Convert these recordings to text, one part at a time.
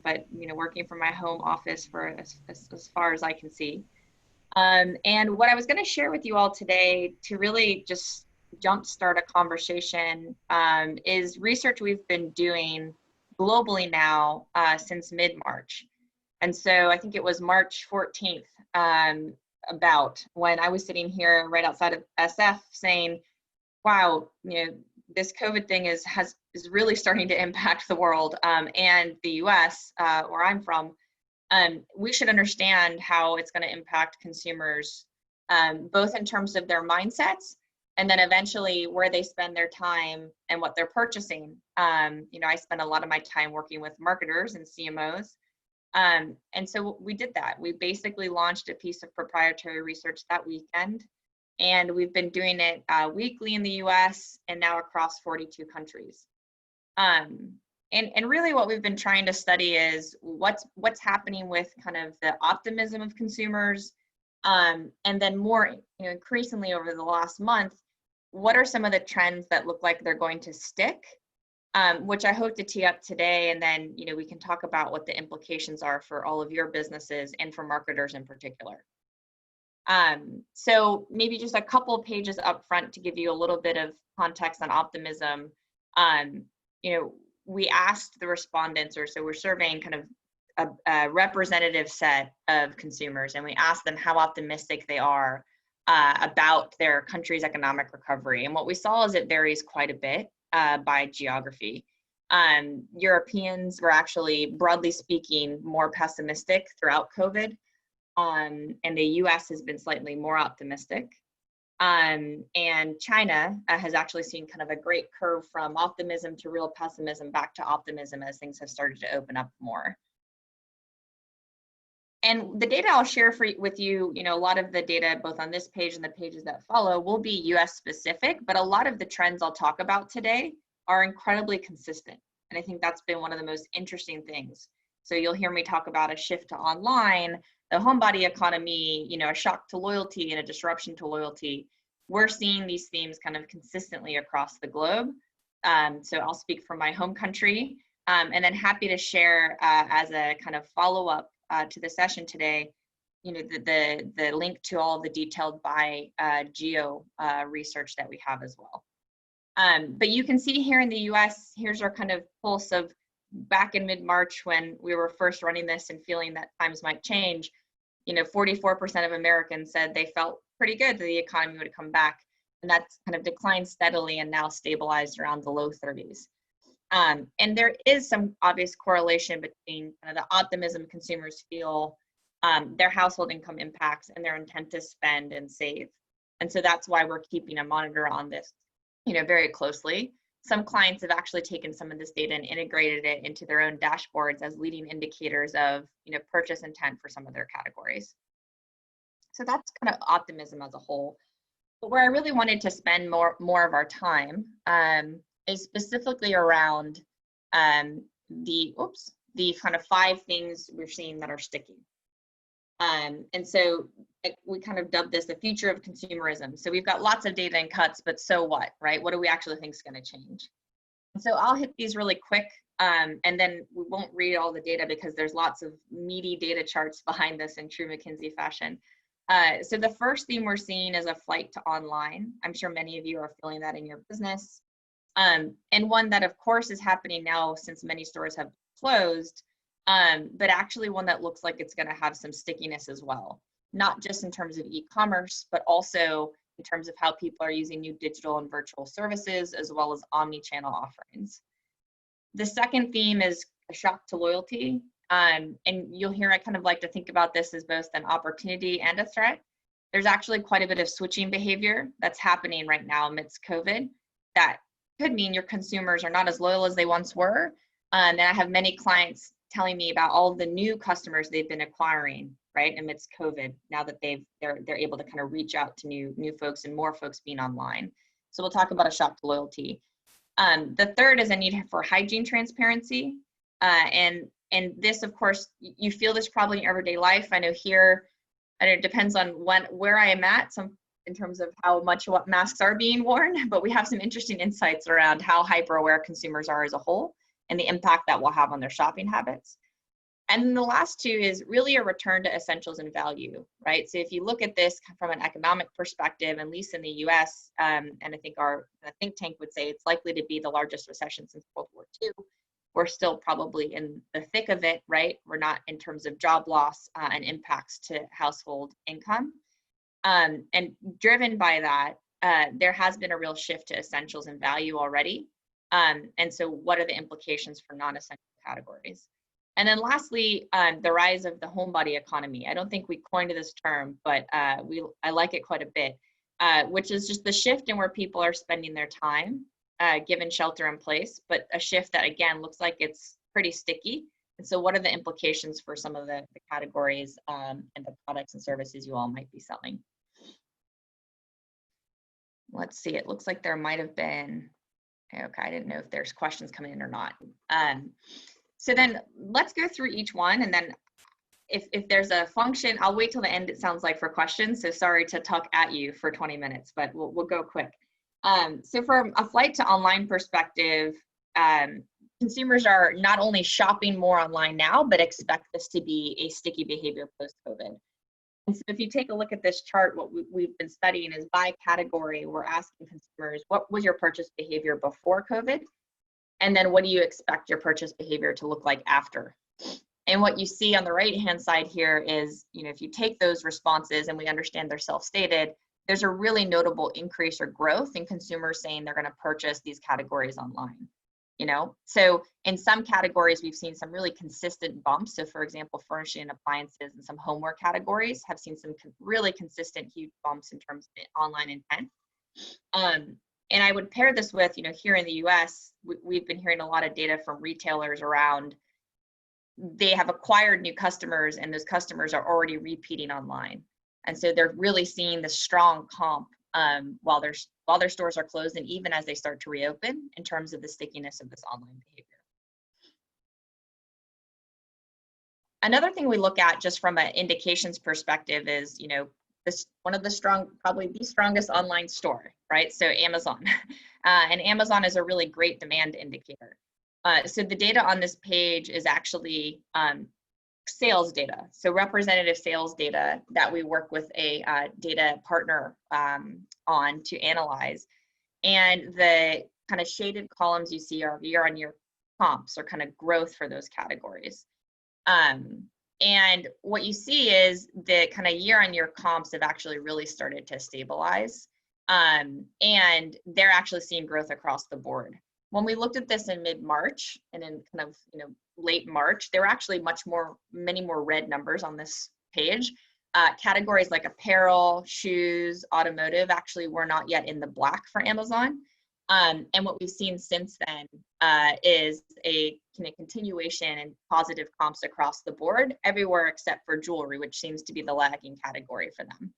but working from my home office for as far as I can see. And what I was going to share with you all today to really just jumpstart a conversation is research we've been doing globally now since mid-March. And so I think it was March 14th, about when I was sitting here right outside of SF saying, wow, this COVID thing is really starting to impact the world and the US, where I'm from. We should understand how it's going to impact consumers, both in terms of their mindsets and then eventually where they spend their time and what they're purchasing. I spend a lot of my time working with marketers and CMOs. And so we did that. We basically launched a piece of proprietary research that weekend, and we've been doing it weekly in the US and now across 42 countries. And really what we've been trying to study is what's happening with kind of the optimism of consumers, and then more increasingly over the last month, what are some of the trends that look like they're going to stick, which I hope to tee up today, and then we can talk about what the implications are for all of your businesses and for marketers in particular. So maybe just a couple of pages up front to give you a little bit of context on optimism. We asked the respondents, so we're surveying kind of a representative set of consumers, and we asked them how optimistic they are about their country's economic recovery. And what we saw is it varies quite a bit by geography. Europeans were actually, broadly speaking, more pessimistic throughout COVID, and the US has been slightly more optimistic. And China has actually seen kind of a great curve from optimism to real pessimism back to optimism as things have started to open up more. And the data I'll share with you, a lot of the data both on this page and the pages that follow will be US specific, but a lot of the trends I'll talk about today are incredibly consistent. And I think that's been one of the most interesting things. So you'll hear me talk about a shift to online, the homebody economy, a shock to loyalty and a disruption to loyalty. We're seeing these themes kind of consistently across the globe. So I'll speak from my home country, and then happy to share as a kind of follow-up to the session today, the link to all of the detailed by geo research that we have as well. But you can see here in the US, here's our kind of pulse of back in mid-March when we were first running this and feeling that times might change. 44% of Americans said they felt pretty good that the economy would come back, and that's kind of declined steadily and now stabilized around the low 30s. And there is some obvious correlation between kind of the optimism consumers feel, their household income impacts, and their intent to spend and save. And so that's why we're keeping a monitor on this, very closely. Some clients have actually taken some of this data and integrated it into their own dashboards as leading indicators of, purchase intent for some of their categories. So that's kind of optimism as a whole. But where I really wanted to spend more of our time is specifically around the kind of 5 things we're seeing that are sticking. And so we kind of dubbed this the future of consumerism. So we've got lots of data and cuts, but so what, right? What do we actually think is going to change? And so I'll hit these really quick, and then we won't read all the data because there's lots of meaty data charts behind this in true McKinsey fashion. So the first theme we're seeing is a flight to online. I'm sure many of you are feeling that in your business. And one that, of course, is happening now since many stores have closed, but actually one that looks like it's going to have some stickiness as well, not just in terms of e-commerce, but also in terms of how people are using new digital and virtual services, as well as omni-channel offerings. The second theme is a shock to loyalty. And you'll hear I kind of like to think about this as both an opportunity and a threat. There's actually quite a bit of switching behavior that's happening right now amidst COVID that could mean your consumers are not as loyal as they once were. And I have many clients telling me about all of the new customers they've been acquiring, right, amidst COVID, now that they're able to kind of reach out to new folks and more folks being online. So we'll talk about a shock to loyalty. The third is a need for hygiene transparency. And this, of course, you feel this probably in everyday life. I know here, and it depends on where I am at, in terms of how much what masks are being worn, but we have some interesting insights around how hyper aware consumers are as a whole and the impact that will have on their shopping habits. And then the last two is really a return to essentials and value, right? So if you look at this from an economic perspective, at least in the US, and I think our think tank would say it's likely to be the largest recession since World War II. We're still probably in the thick of it, right? We're not in terms of job loss and impacts to household income. And driven by that, there has been a real shift to essentials and value already. And so what are the implications for non-essential categories? And then lastly, the rise of the homebody economy. I don't think we coined this term, but I like it quite a bit, which is just the shift in where people are spending their time, given shelter in place, but a shift that, again, looks like it's pretty sticky. And so what are the implications for some of the categories and the products and services you all might be selling? Let's see, it looks like there might have been, okay, I didn't know if there's questions coming in or not. So then let's go through each one, and then if there's a function, I'll wait till the end, it sounds like, for questions. So sorry to talk at you for 20 minutes, but we'll go quick. So from a flight to online perspective, consumers are not only shopping more online now, but expect this to be a sticky behavior post-COVID. And so if you take a look at this chart, what we've been studying is by category, we're asking consumers, what was your purchase behavior before COVID? And then what do you expect your purchase behavior to look like after? And what you see on the right-hand side here is, if you take those responses and we understand they're self-stated, there's a really notable increase or growth in consumers saying they're going to purchase these categories online. So in some categories, we've seen some really consistent bumps. So for example, furnishing and appliances and some homeware categories have seen some really consistent huge bumps in terms of online intent. And I would pair this with, here in the US, we've been hearing a lot of data from retailers around they have acquired new customers and those customers are already repeating online. And so they're really seeing the strong comp while their stores are closed and even as they start to reopen in terms of the stickiness of this online behavior. Another thing we look at just from an indications perspective is, this one of the probably the strongest online store, right? So Amazon, and Amazon is a really great demand indicator. So the data on this page is actually sales data. So representative sales data that we work with a data partner on to analyze. And the kind of shaded columns you see are year-on-year comps or kind of growth for those categories. And what you see is the kind of year-on-year comps have actually really started to stabilize. And they're actually seeing growth across the board. When we looked at this in mid-March and in kind of, late March, there were actually many more red numbers on this page. Categories like apparel, shoes, automotive actually were not yet in the black for Amazon. And what we've seen since then is a continuation and positive comps across the board, everywhere except for jewelry, which seems to be the lagging category for them.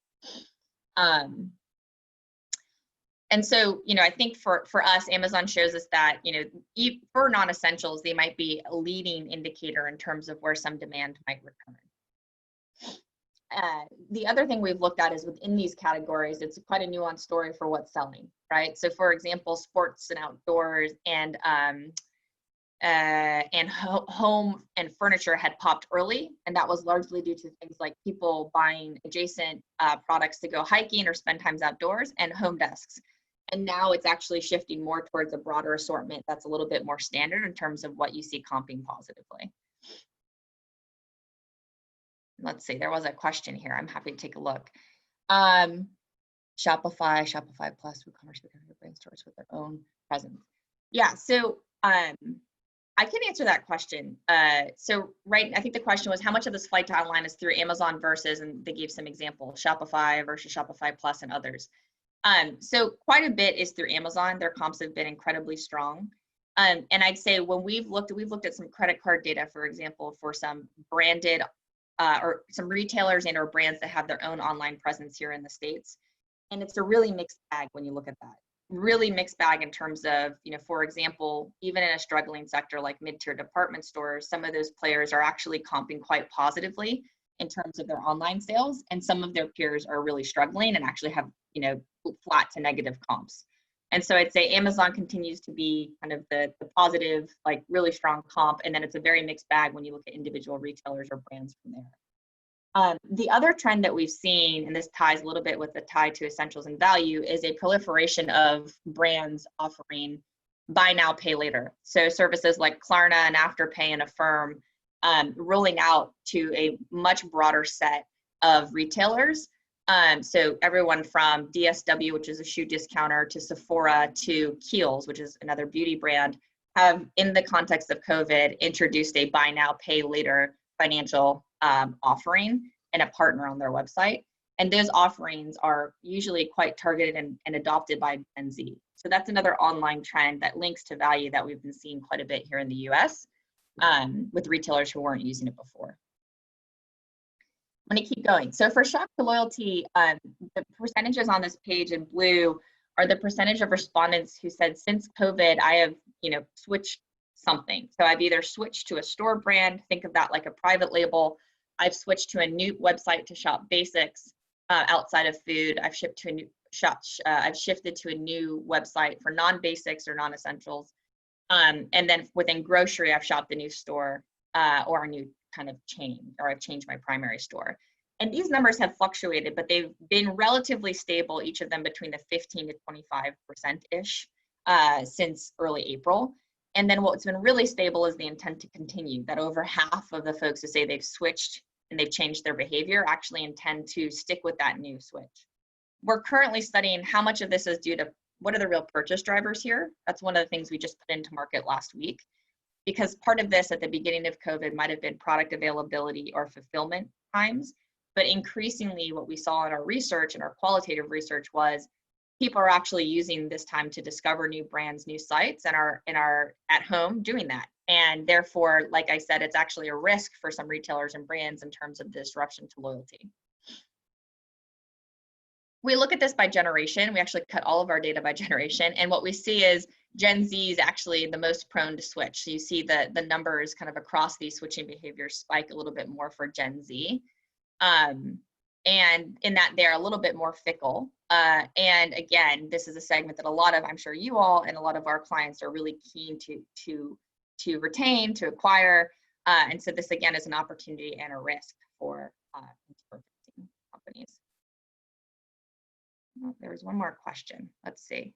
And so, I think for us, Amazon shows us that, for non-essentials, they might be a leading indicator in terms of where some demand might return. The other thing we've looked at is within these categories, it's quite a nuanced story for what's selling, right? So for example, sports and outdoors and home and furniture had popped early, and that was largely due to things like people buying adjacent products to go hiking or spend times outdoors, and home desks. And now it's actually shifting more towards a broader assortment that's a little bit more standard in terms of what you see comping positively. Let's see, there was a question here. I'm happy to take a look. Shopify Plus, WooCommerce, brand stores with their own presence. Yeah, so I can answer that question. I think the question was how much of this flight to online is through Amazon versus, and they gave some examples, Shopify versus Shopify Plus and others. So quite a bit is through Amazon. Their comps have been incredibly strong. And I'd say when we've looked at some credit card data, for example, for some branded or some retailers and or brands that have their own online presence here in the States. And it's a really mixed bag when you look at that. Really mixed bag in terms of, for example, even in a struggling sector like mid-tier department stores, some of those players are actually comping quite positively in terms of their online sales. And some of their peers are really struggling and actually have, flat to negative comps. And so I'd say Amazon continues to be kind of the positive, like really strong comp, and then it's a very mixed bag when you look at individual retailers or brands from there. The other trend that we've seen, and this ties a little bit with the tie to essentials and value, is a proliferation of brands offering buy now, pay later. So services like Klarna and Afterpay and Affirm rolling out to a much broader set of retailers. So everyone from DSW, which is a shoe discounter, to Sephora, to Kiehl's, which is another beauty brand, have, in the context of COVID, introduced a buy now, pay later financial offering and a partner on their website. And those offerings are usually quite targeted and adopted by Gen Z. So that's another online trend that links to value that we've been seeing quite a bit here in the US with retailers who weren't using it before. I'm going to keep going. So for shock to loyalty, the percentages on this page in blue are the percentage of respondents who said, since COVID, I have, switched something. So I've either switched to a store brand, think of that like a private label. I've switched to a new website to shop basics outside of food. I've shifted to a new website for non-basics or non-essentials. And then within grocery, I've shopped a new store or a new kind of chain, or I've changed my primary store. And these numbers have fluctuated, but they've been relatively stable, each of them between the 15 to 25%-ish since early April. And then what's been really stable is the intent to continue, that over half of the folks who say they've switched and they've changed their behavior actually intend to stick with that new switch. We're currently studying how much of this is due to what are the real purchase drivers here. That's one of the things we just put into market last week, because part of this at the beginning of COVID might have been product availability or fulfillment times. But increasingly what we saw in our research and our qualitative research was people are actually using this time to discover new brands, new sites, and are at home doing that. And therefore, like I said, it's actually a risk for some retailers and brands in terms of disruption to loyalty. We look at this by generation. We actually cut all of our data by generation. And what we see is Gen Z is actually the most prone to switch. So you see the numbers kind of across these switching behaviors spike a little bit more for Gen Z. And in that they're a little bit more fickle. And again, this is a segment that a lot of, I'm sure you all and a lot of our clients are really keen to retain, to acquire. And so this again is an opportunity and a risk for companies. Oh, there was one more question. Let's see.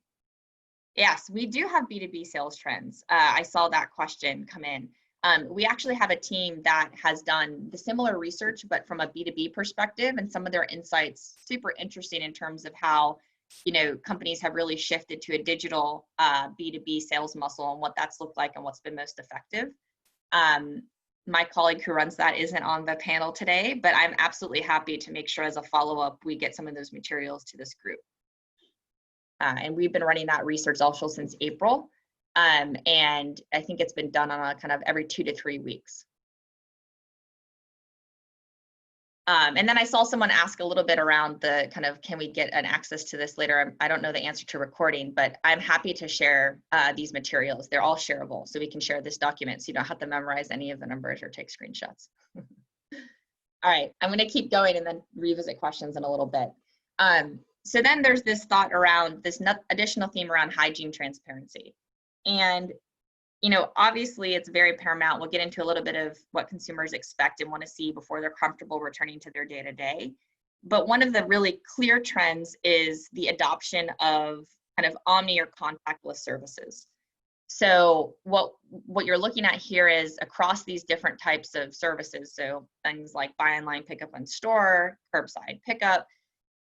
Yes, we do have B2B sales trends. I saw that question come in. We actually have a team that has done the similar research, but from a B2B perspective, and some of their insights super interesting in terms of how, companies have really shifted to a digital B2B sales muscle and what that's looked like and what's been most effective. My colleague who runs that isn't on the panel today, but I'm absolutely happy to make sure as a follow-up, we get some of those materials to this group. And we've been running that research also since April. And I think it's been done on a kind of every 2 to 3 weeks. And then I saw someone ask a little bit around the kind of, can we get an access to this later? I don't know the answer to recording, but I'm happy to share these materials. They're all shareable, so we can share this document so you don't have to memorize any of the numbers or take screenshots. All right, I'm gonna keep going and then revisit questions in a little bit. So then there's this thought around this additional theme around hygiene transparency. And obviously it's very paramount. We'll get into a little bit of what consumers expect and want to see before they're comfortable returning to their day-to-day. But one of the really clear trends is the adoption of kind of omni or contactless services. So what you're looking at here is across these different types of services. So things like buy online, pick up in store, curbside pickup.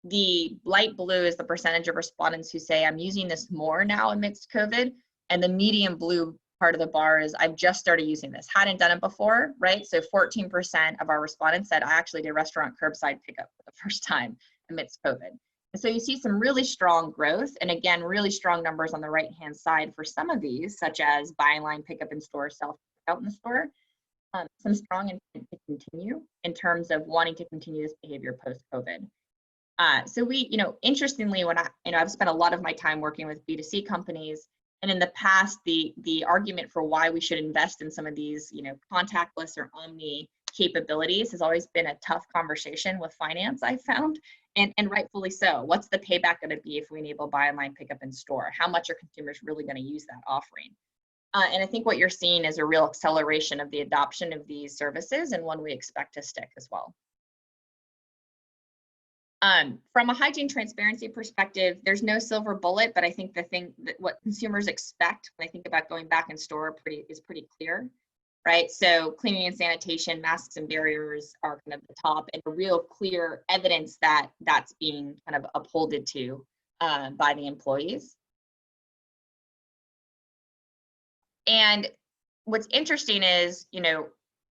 The light blue is the percentage of respondents who say, I'm using this more now amidst COVID. And the medium blue part of the bar is, I've just started using this, hadn't done it before, right? So 14% of our respondents said, I actually did restaurant curbside pickup for the first time amidst COVID. And so you see some really strong growth. And again, really strong numbers on the right-hand side for some of these, such as buy online, pick up in store, self-checkout in the store. Some strong intent to continue in terms of wanting to continue this behavior post-COVID. So we, interestingly, when I've spent a lot of my time working with B2C companies, and in the past, the argument for why we should invest in some of these, contactless or omni capabilities has always been a tough conversation with finance, I've found. And rightfully so. What's the payback going to be if we enable buy online, pick up in store? How much are consumers really going to use that offering? And I think what you're seeing is a real acceleration of the adoption of these services, and one we expect to stick as well. From a hygiene transparency perspective, there's no silver bullet, but I think the thing that what consumers expect when they think about going back in store is pretty clear, right? So cleaning and sanitation, masks and barriers are kind of the top, and a real clear evidence that that's being kind of upholded to by the employees. And what's interesting is,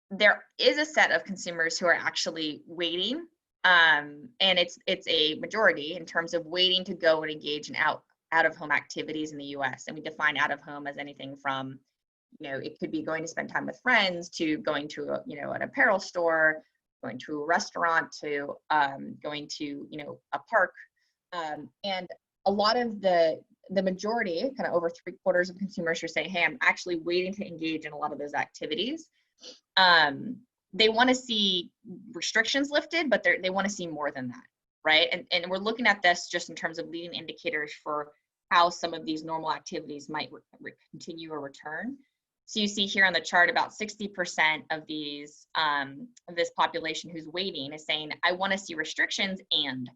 there is a set of consumers who are actually waiting, and it's a majority in terms of waiting to go and engage in out of home activities in the U.S. And we define out of home as anything from, it could be going to spend time with friends, to going to an apparel store, going to a restaurant, to going to a park, and a lot of the majority, kind of over 3/4 of consumers, are saying, hey, I'm actually waiting to engage in a lot of those activities. They want to see restrictions lifted, but they want to see more than that, right? And we're looking at this just in terms of leading indicators for how some of these normal activities might continue or return. So you see here on the chart, about 60% of these of this population who's waiting is saying, I want to see restrictions, and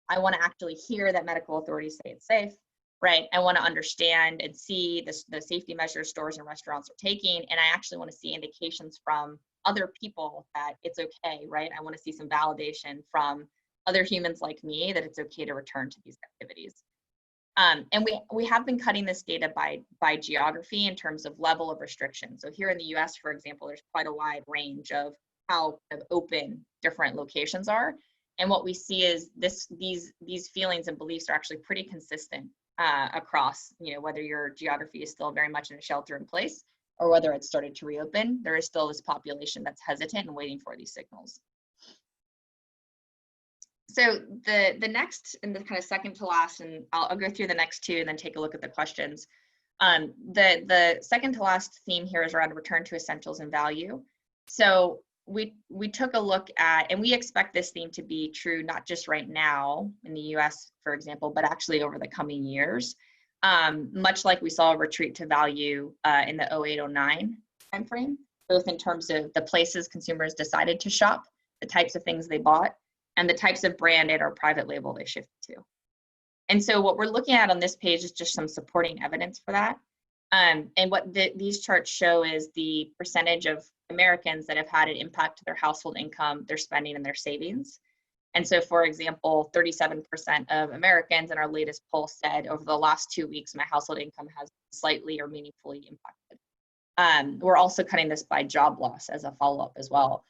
I want to actually hear that medical authorities say it's safe, right? I want to understand and see the safety measures stores and restaurants are taking, and I actually want to see indications from other people that it's okay, right? I want to see some validation from other humans like me that it's okay to return to these activities. And we have been cutting this data by geography in terms of level of restriction. So here in the US, for example, there's quite a wide range of how open different locations are. And what we see is these feelings and beliefs are actually pretty consistent across, whether your geography is still very much in a shelter in place or whether it's started to reopen. There is still this population that's hesitant and waiting for these signals. So the next, and the kind of second to last, and I'll go through the next two and then take a look at the questions. The second to last theme here is around return to essentials and value. So we took a look at, and we expect this theme to be true not just right now in the US, for example, but actually over the coming years. Much like we saw a retreat to value in the 08-09 timeframe, both in terms of the places consumers decided to shop, the types of things they bought, and the types of branded or private label they shifted to. And so what we're looking at on this page is just some supporting evidence for that. And what these charts show is the percentage of Americans that have had an impact to their household income, their spending, and their savings. And so, for example, 37% of Americans in our latest poll said, over the last 2 weeks, my household income has slightly or meaningfully impacted. We're also cutting this by job loss as a follow-up as well.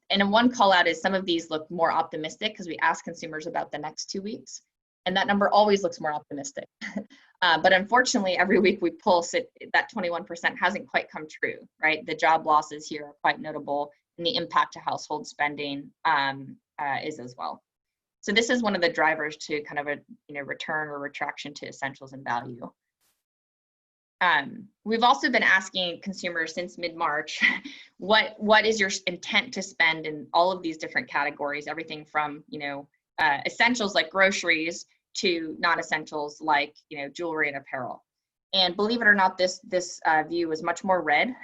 And one call out is some of these look more optimistic because we ask consumers about the next 2 weeks, and that number always looks more optimistic. But unfortunately, every week we pulse it, that 21% hasn't quite come true, right? The job losses here are quite notable, and the impact to household spending is as well. So this is one of the drivers to kind of a return or retraction to essentials and value. We've also been asking consumers since mid-March, what is your intent to spend in all of these different categories, everything from essentials like groceries to non-essentials like jewelry and apparel. And believe it or not, this view was much more red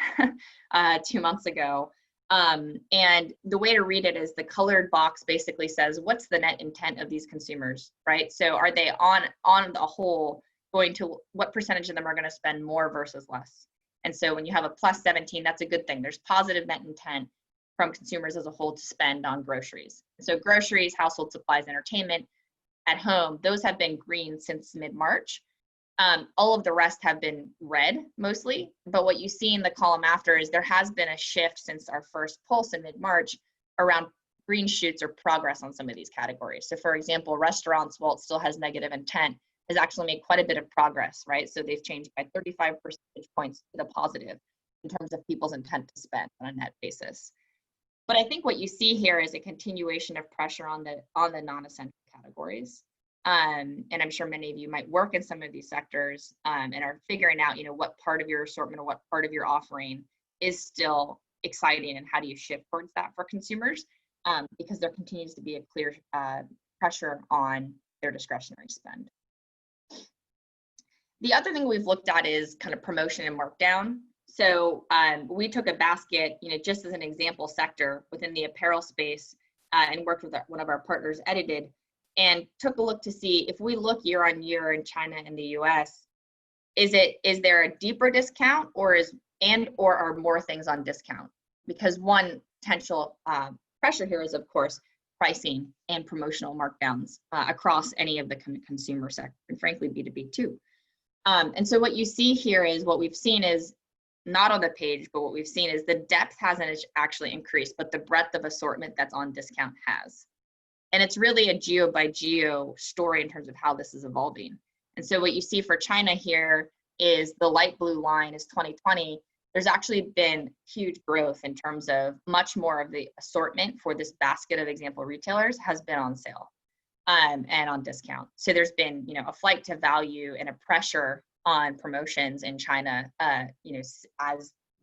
2 months ago. And the way to read it is the colored box basically says, what's the net intent of these consumers, right? So are they on the whole going to, what percentage of them are going to spend more versus less? And so when you have a plus 17, that's a good thing. There's positive net intent from consumers as a whole to spend on groceries. So groceries, household supplies, entertainment, at home, those have been green since mid-March. All of the rest have been red mostly, but what you see in the column after is there has been a shift since our first pulse in mid-March around green shoots or progress on some of these categories. So for example, restaurants, while it still has negative intent, has actually made quite a bit of progress, right? So they've changed by 35 percentage points to the positive in terms of people's intent to spend on a net basis. But I think what you see here is a continuation of pressure on the non-essential categories. And I'm sure many of you might work in some of these sectors and are figuring out, what part of your assortment or what part of your offering is still exciting and how do you shift towards that for consumers? Because there continues to be a clear pressure on their discretionary spend. The other thing we've looked at is kind of promotion and markdown. So we took a basket, just as an example sector within the apparel space, and worked with one of our partners, Edited, and took a look to see if we look year on year in China and the US, is there a deeper discount or are more things on discount? Because one potential pressure here is, of course, pricing and promotional markdowns across any of the consumer sector, and frankly, B2B too. And so what you see here is what we've seen is not on the page, but what we've seen is the depth hasn't actually increased, but the breadth of assortment that's on discount has. And it's really a geo by geo story in terms of how this is evolving. And so what you see for China here is the light blue line is 2020. There's actually been huge growth in terms of much more of the assortment for this basket of example retailers has been on sale and on discount. So there's been, a flight to value and a pressure on promotions in China, as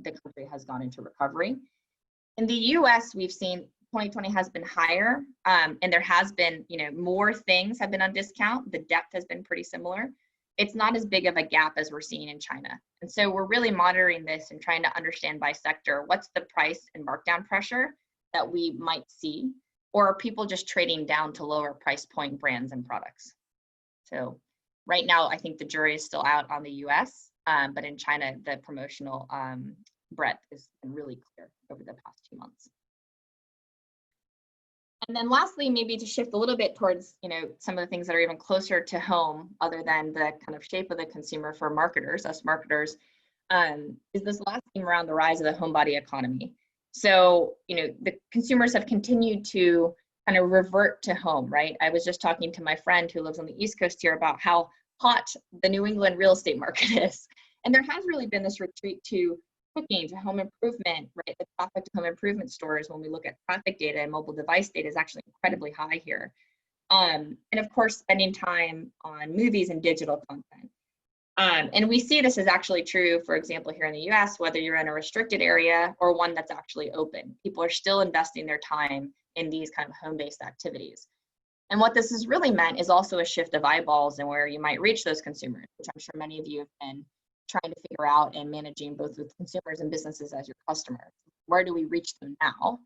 the country has gone into recovery. In the US, we've seen 2020 has been higher, and there has been, more things have been on discount. The depth has been pretty similar. It's not as big of a gap as we're seeing in China. And so we're really monitoring this and trying to understand by sector, what's the price and markdown pressure that we might see, or are people just trading down to lower price point brands and products? So right now, I think the jury is still out on the US, but in China, the promotional breadth has been really clear over the past 2 months. And then lastly, maybe to shift a little bit towards, some of the things that are even closer to home, other than the kind of shape of the consumer for marketers, us marketers, is this last theme around the rise of the homebody economy. So, the consumers have continued to kind of revert to home, right? I was just talking to my friend who lives on the East Coast here about how hot the New England real estate market is. And there has really been this retreat to cooking, to home improvement, right? The traffic to home improvement stores, when we look at traffic data and mobile device data, is actually incredibly high here. And of course, spending time on movies and digital content. And we see this is actually true, for example, here in the US, whether you're in a restricted area or one that's actually open. People are still investing their time in these kind of home-based activities. And what this has really meant is also a shift of eyeballs and where you might reach those consumers, which I'm sure many of you have been trying to figure out and managing both with consumers and businesses as your customers. Where do we reach them now?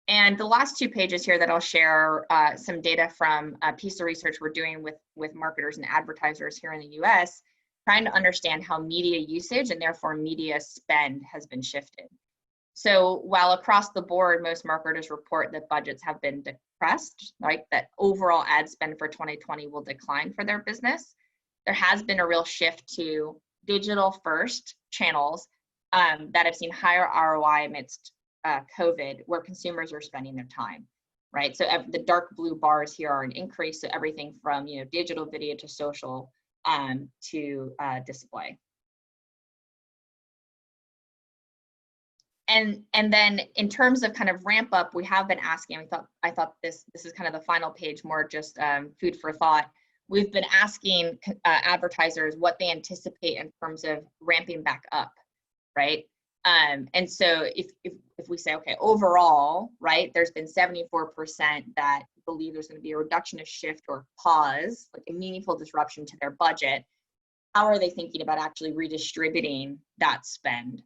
And the last 2 pages here that I'll share some data from a piece of research we're doing with marketers and advertisers here in the US, trying to understand how media usage and therefore media spend has been shifted. So while across the board, most marketers report that budgets have been depressed, right? That overall ad spend for 2020 will decline for their business. There has been a real shift to digital first channels that have seen higher ROI amidst COVID, where consumers are spending their time, right? So the dark blue bars here are an increase. So everything from digital video to social to display. And then in terms of kind of ramp up, we have been asking, I thought this is kind of the final page, more just food for thought. We've been asking advertisers what they anticipate in terms of ramping back up, right? And so if we say, okay, overall, right, there's been 74% that believe there's going to be a reduction, a shift, or pause, like a meaningful disruption to their budget. How are they thinking about actually redistributing that spend?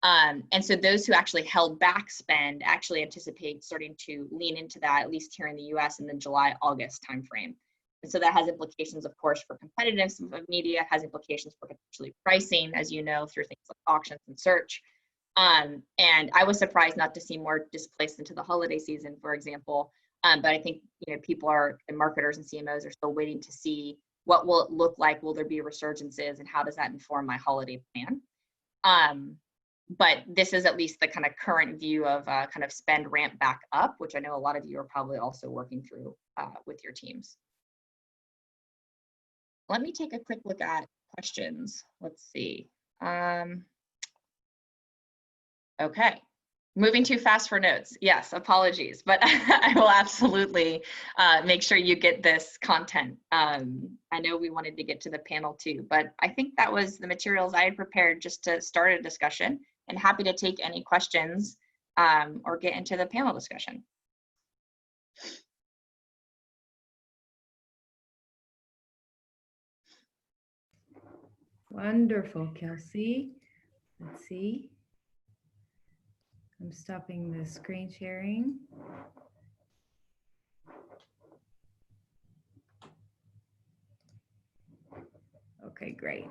And so those who actually held back spend actually anticipate starting to lean into that, at least here in the US in the July-August timeframe. And so that has implications, of course, for competitiveness of media, has implications for potentially pricing, as you know, through things like auctions and search. And I was surprised not to see more displaced into the holiday season, for example. But I think people and marketers and CMOs are still waiting to see what will it look like, will there be resurgences, and how does that inform my holiday plan? But this is at least the kind of current view of kind of spend ramp back up, which I know a lot of you are probably also working through with your teams. Let me take a quick look at questions. Let's see. Okay, moving too fast for notes. Yes, apologies, but I will absolutely make sure you get this content. I know we wanted to get to the panel too, but I think that was the materials I had prepared just to start a discussion, and happy to take any questions or get into the panel discussion. Wonderful, Kelsey. Let's see. I'm stopping the screen sharing. Okay, great.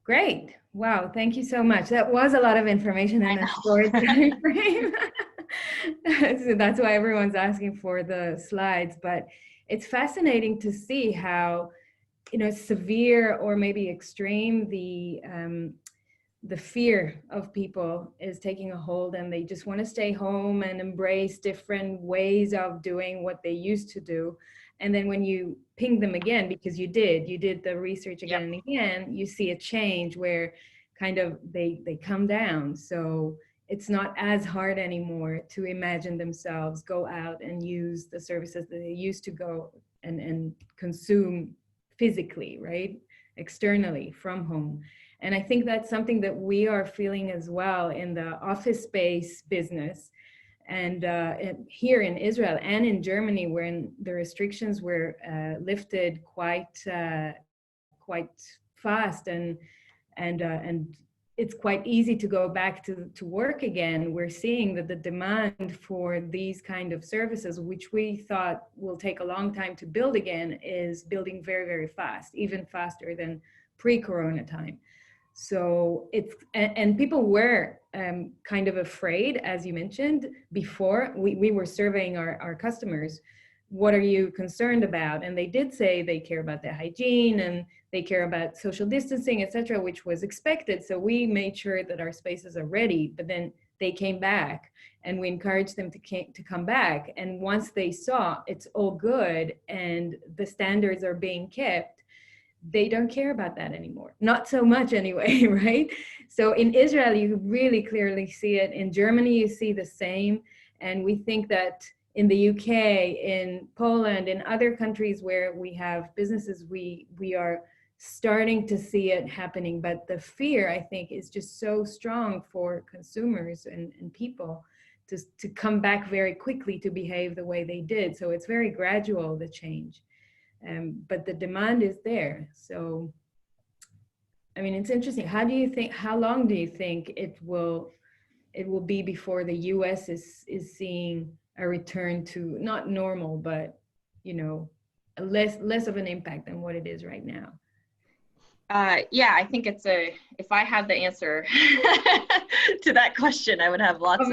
Great. Wow. Thank you so much. That was a lot of information in a short time frame. So that's why everyone's asking for the slides. But it's fascinating to see how, severe or maybe extreme the fear of people is taking a hold, and they just want to stay home and embrace different ways of doing what they used to do. And then when you ping them again, because you did the research again and again, you see a change where kind of they come down. So it's not as hard anymore to imagine themselves go out and use the services that they used to go and consume physically, right? Externally from home. And I think that's something that we are feeling as well in the office space business. And here in Israel and in Germany, when the restrictions were lifted quite fast, and it's quite easy to go back to work again, we're seeing that the demand for these kind of services, which we thought will take a long time to build again, is building very, very fast, even faster than pre-corona time. So it's, and people were kind of afraid, as you mentioned before. We were surveying our customers, what are you concerned about? And they did say they care about their hygiene and they care about social distancing, etc., which was expected. So we made sure that our spaces are ready, but then they came back and we encouraged them to come back. And once they saw it's all good and the standards are being kept, they don't care about that anymore. Not so much anyway, right? So in Israel, you really clearly see it. In Germany, you see the same. And we think that in the UK, in Poland, in other countries where we have businesses, we are starting to see it happening. But the fear, I think, is just so strong for consumers and people to come back very quickly to behave the way they did. So it's very gradual, the change. But the demand is there. So, I mean, it's interesting. How long do you think it will be before the US is seeing a return to not normal, but, less of an impact than what it is right now? Yeah, I think if I had the answer to that question, I would have lots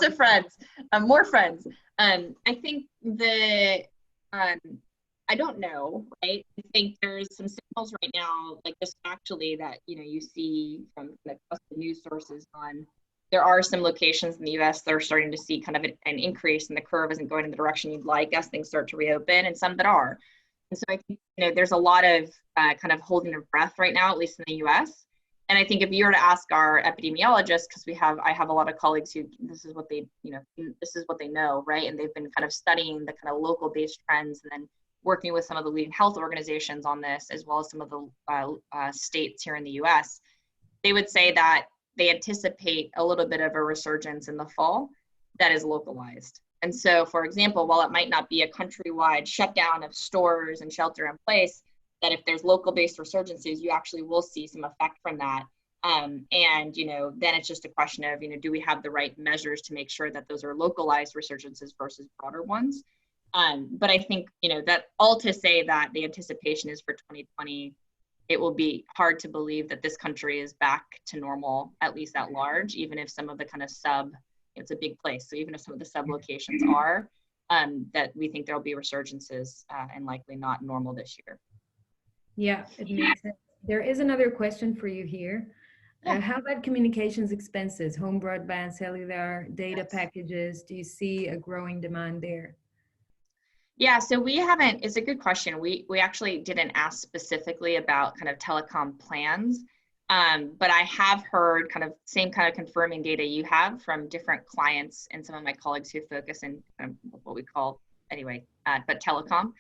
of friends, more friends. I think I don't know, right? I think there's some signals right now, like just actually that, you see from the news sources on, there are some locations in the US that are starting to see kind of an increase, and the curve isn't going in the direction you'd like as things start to reopen, and some that are. And so I think, there's a lot of kind of holding their breath right now, at least in the US. And I think if you were to ask our epidemiologists, because I have a lot of colleagues who this is what they know, right? And they've been kind of studying the kind of local based trends and then working with some of the leading health organizations on this, as well as some of the states here in the US. They would say that they anticipate a little bit of a resurgence in the fall that is localized. And so, for example, while it might not be a countrywide shutdown of stores and shelter in place, that if there's local-based resurgences, you actually will see some effect from that. And, then it's just a question of, do we have the right measures to make sure that those are localized resurgences versus broader ones? But I think, that all to say that the anticipation is for 2020, it will be hard to believe that this country is back to normal, at least at large, even if some of the kind of it's a big place. So even if some of the sub locations are, that we think there'll be resurgences and likely not normal this year. Yeah, it makes sense. There is another question for you here. How about communications expenses, home broadband, cellular, data packages? Do you see a growing demand there? Yeah, so we haven't, it's a good question. We actually didn't ask specifically about kind of telecom plans. But I have heard same kind of confirming data you have from different clients and some of my colleagues who focus in what we call but telecom,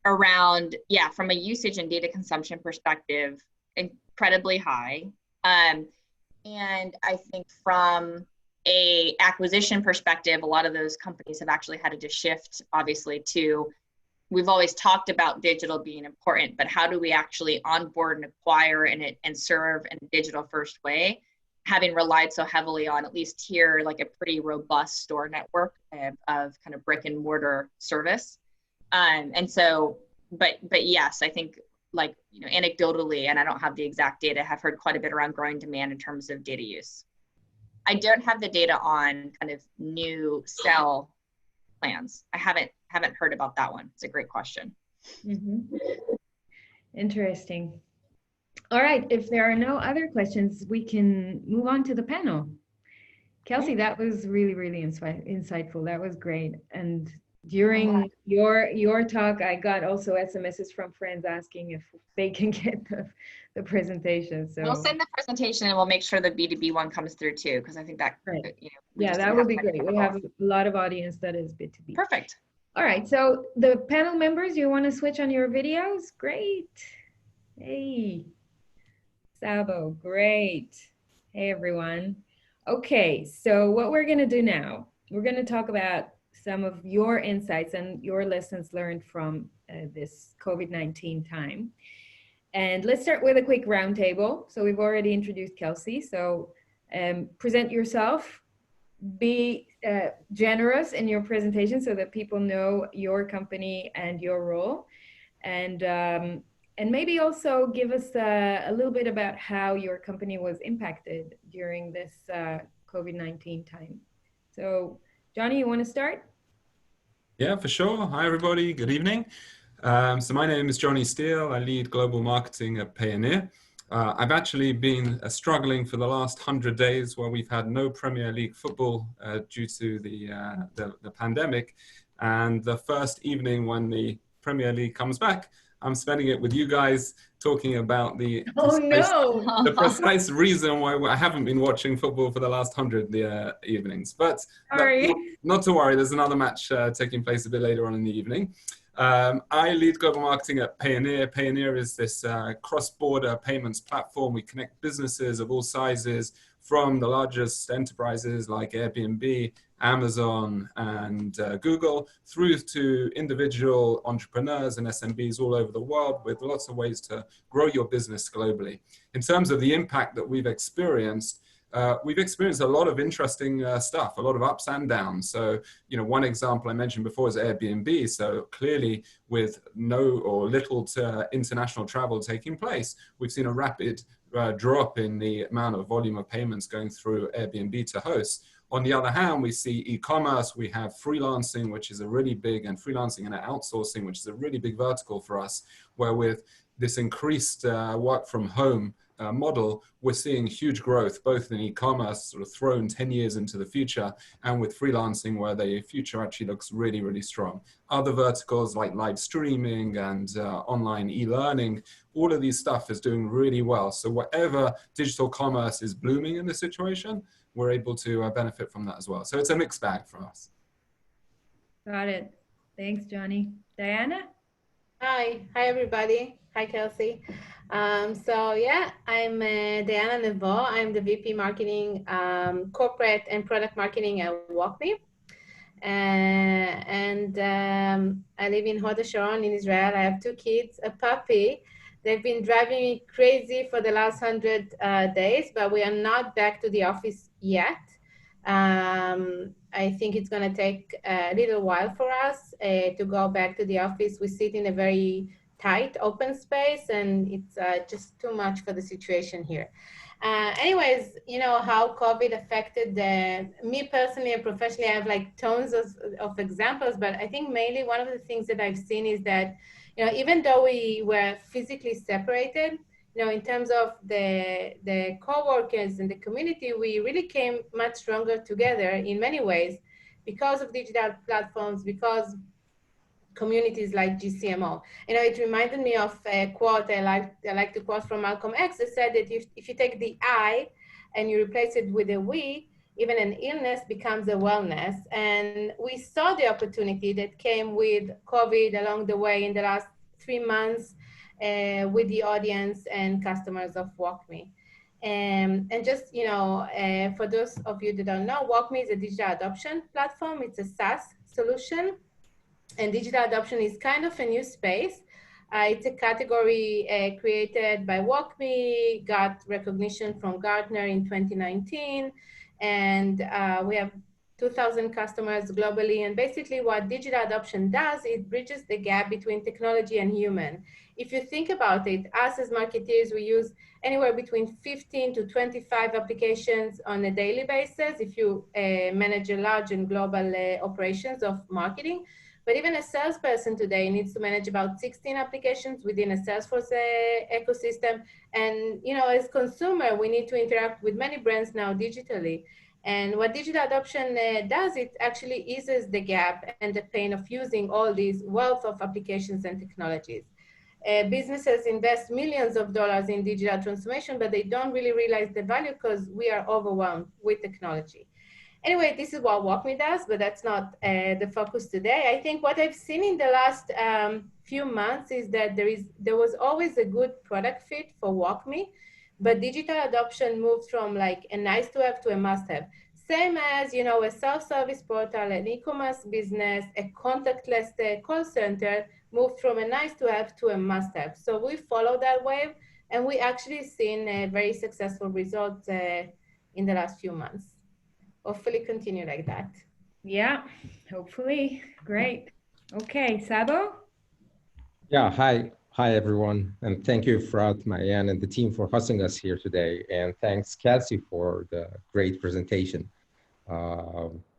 around, from a usage and data consumption perspective, incredibly high. And I think from a acquisition perspective, a lot of those companies have actually had to shift, obviously, to we've always talked about digital being important, but how do we actually onboard and acquire and serve in a digital first way, having relied so heavily on, at least here, like a pretty robust store network of kind of brick and mortar service. And so, but yes, I think, like, anecdotally, and I don't have the exact data, have heard quite a bit around growing demand in terms of data use. I don't have the data on kind of new sell plans. I haven't heard about that one. It's a great question. Mm-hmm. Interesting. All right, if there are no other questions, we can move on to the panel. Kelsey, that was really, really insightful. That was great. And during your talk, I got also SMSs from friends asking if they can get the presentation. So we'll send the presentation and we'll make sure the B2B one comes through too, because I think that, right. Yeah, that would be great. We have a lot of audience that is B2B. Perfect. All right, so the panel members, you want to switch on your videos? Great. Hey, Sabo, great. Hey, everyone. Okay, so what we're going to do now, we're going to talk about some of your insights and your lessons learned from this COVID-19 time. And let's start with a quick roundtable. So we've already introduced Kelsey. So present yourself, be generous in your presentation so that people know your company and your role. And maybe also give us a little bit about how your company was impacted during this COVID-19 time. So Johnny, you want to start? Yeah, for sure. Hi, everybody. Good evening. So my name is Johnny Steele. I lead global marketing at Payoneer. I've actually been struggling for the last 100 days where we've had no Premier League football due to the pandemic. And the first evening when the Premier League comes back, I'm spending it with you guys talking about the precise reason why I haven't been watching football for the last 100 evenings. But not to worry, there's another match taking place a bit later on in the evening. I lead global marketing at Payoneer. Payoneer is this cross-border payments platform. We connect businesses of all sizes, from the largest enterprises like Airbnb, Amazon, and Google, through to individual entrepreneurs and SMBs all over the world, with lots of ways to grow your business globally. In terms of the impact that we've experienced a lot of interesting stuff, a lot of ups and downs. So, one example I mentioned before is Airbnb. So clearly, with no or little to international travel taking place, we've seen a rapid drop in the amount of volume of payments going through Airbnb to hosts. On the other hand, we see e-commerce, we have freelancing, which is a really big, and freelancing and outsourcing, which is a really big vertical for us, where with this increased work from home model, we're seeing huge growth, both in e-commerce, sort of thrown 10 years into the future, and with freelancing, where the future actually looks really, really strong. Other verticals like live streaming and online e-learning, all of these stuff is doing really well. So whatever digital commerce is blooming in this situation, we're able to benefit from that as well. So it's a mixed bag for us. Got it. Thanks, Johnny. Diana? Hi everybody. Hi, Kelsey. So yeah, I'm Diana Neveau. I'm the VP Marketing, Corporate and Product Marketing at WalkMe. I live in Hod HaSharon in Israel. I have 2 kids, a puppy. They've been driving me crazy for the last 100 days, but we are not back to the office yet. I think it's going to take a little while for us to go back to the office. We sit in a very tight open space, and it's just too much for the situation here. Anyways, how COVID affected me personally and professionally. I have like tons of examples, but I think mainly one of the things that I've seen is that, even though we were physically separated, in terms of the co-workers and the community, we really came much stronger together in many ways because of digital platforms, because communities like G-CMO. It reminded me of a quote I like to quote from Malcolm X that said that if you take the I and you replace it with a we, even an illness becomes a wellness. And we saw the opportunity that came with COVID along the way in the last 3 months with the audience and customers of WalkMe. And just, for those of you that don't know, WalkMe is a digital adoption platform. It's a SaaS solution. And digital adoption is kind of a new space. It's a category created by WalkMe, got recognition from Gartner in 2019, and we have 2,000 customers globally. And basically what digital adoption does, it bridges the gap between technology and human. If you think about it, us as marketeers, we use anywhere between 15 to 25 applications on a daily basis if you manage a large and global operations of marketing. But even a salesperson today needs to manage about 16 applications within a Salesforce ecosystem. And as consumer, we need to interact with many brands now digitally. And what digital adoption does, it actually eases the gap and the pain of using all these wealth of applications and technologies. Businesses invest millions of dollars in digital transformation, but they don't really realize the value because we are overwhelmed with technology. Anyway, this is what WalkMe does, but that's not the focus today. I think what I've seen in the last few months is that there was always a good product fit for WalkMe, but digital adoption moved from like a nice to have to a must have. Same as, a self-service portal, an e-commerce business, a contactless call center moved from a nice to have to a must have. So we follow that wave, and we actually seen very successful results in the last few months. Hopefully continue like that. Yeah, hopefully. Great. Okay, Sabo? Yeah, hi everyone. And thank you, Frat, Marianne, and the team for hosting us here today. And thanks, Kelsey, for the great presentation.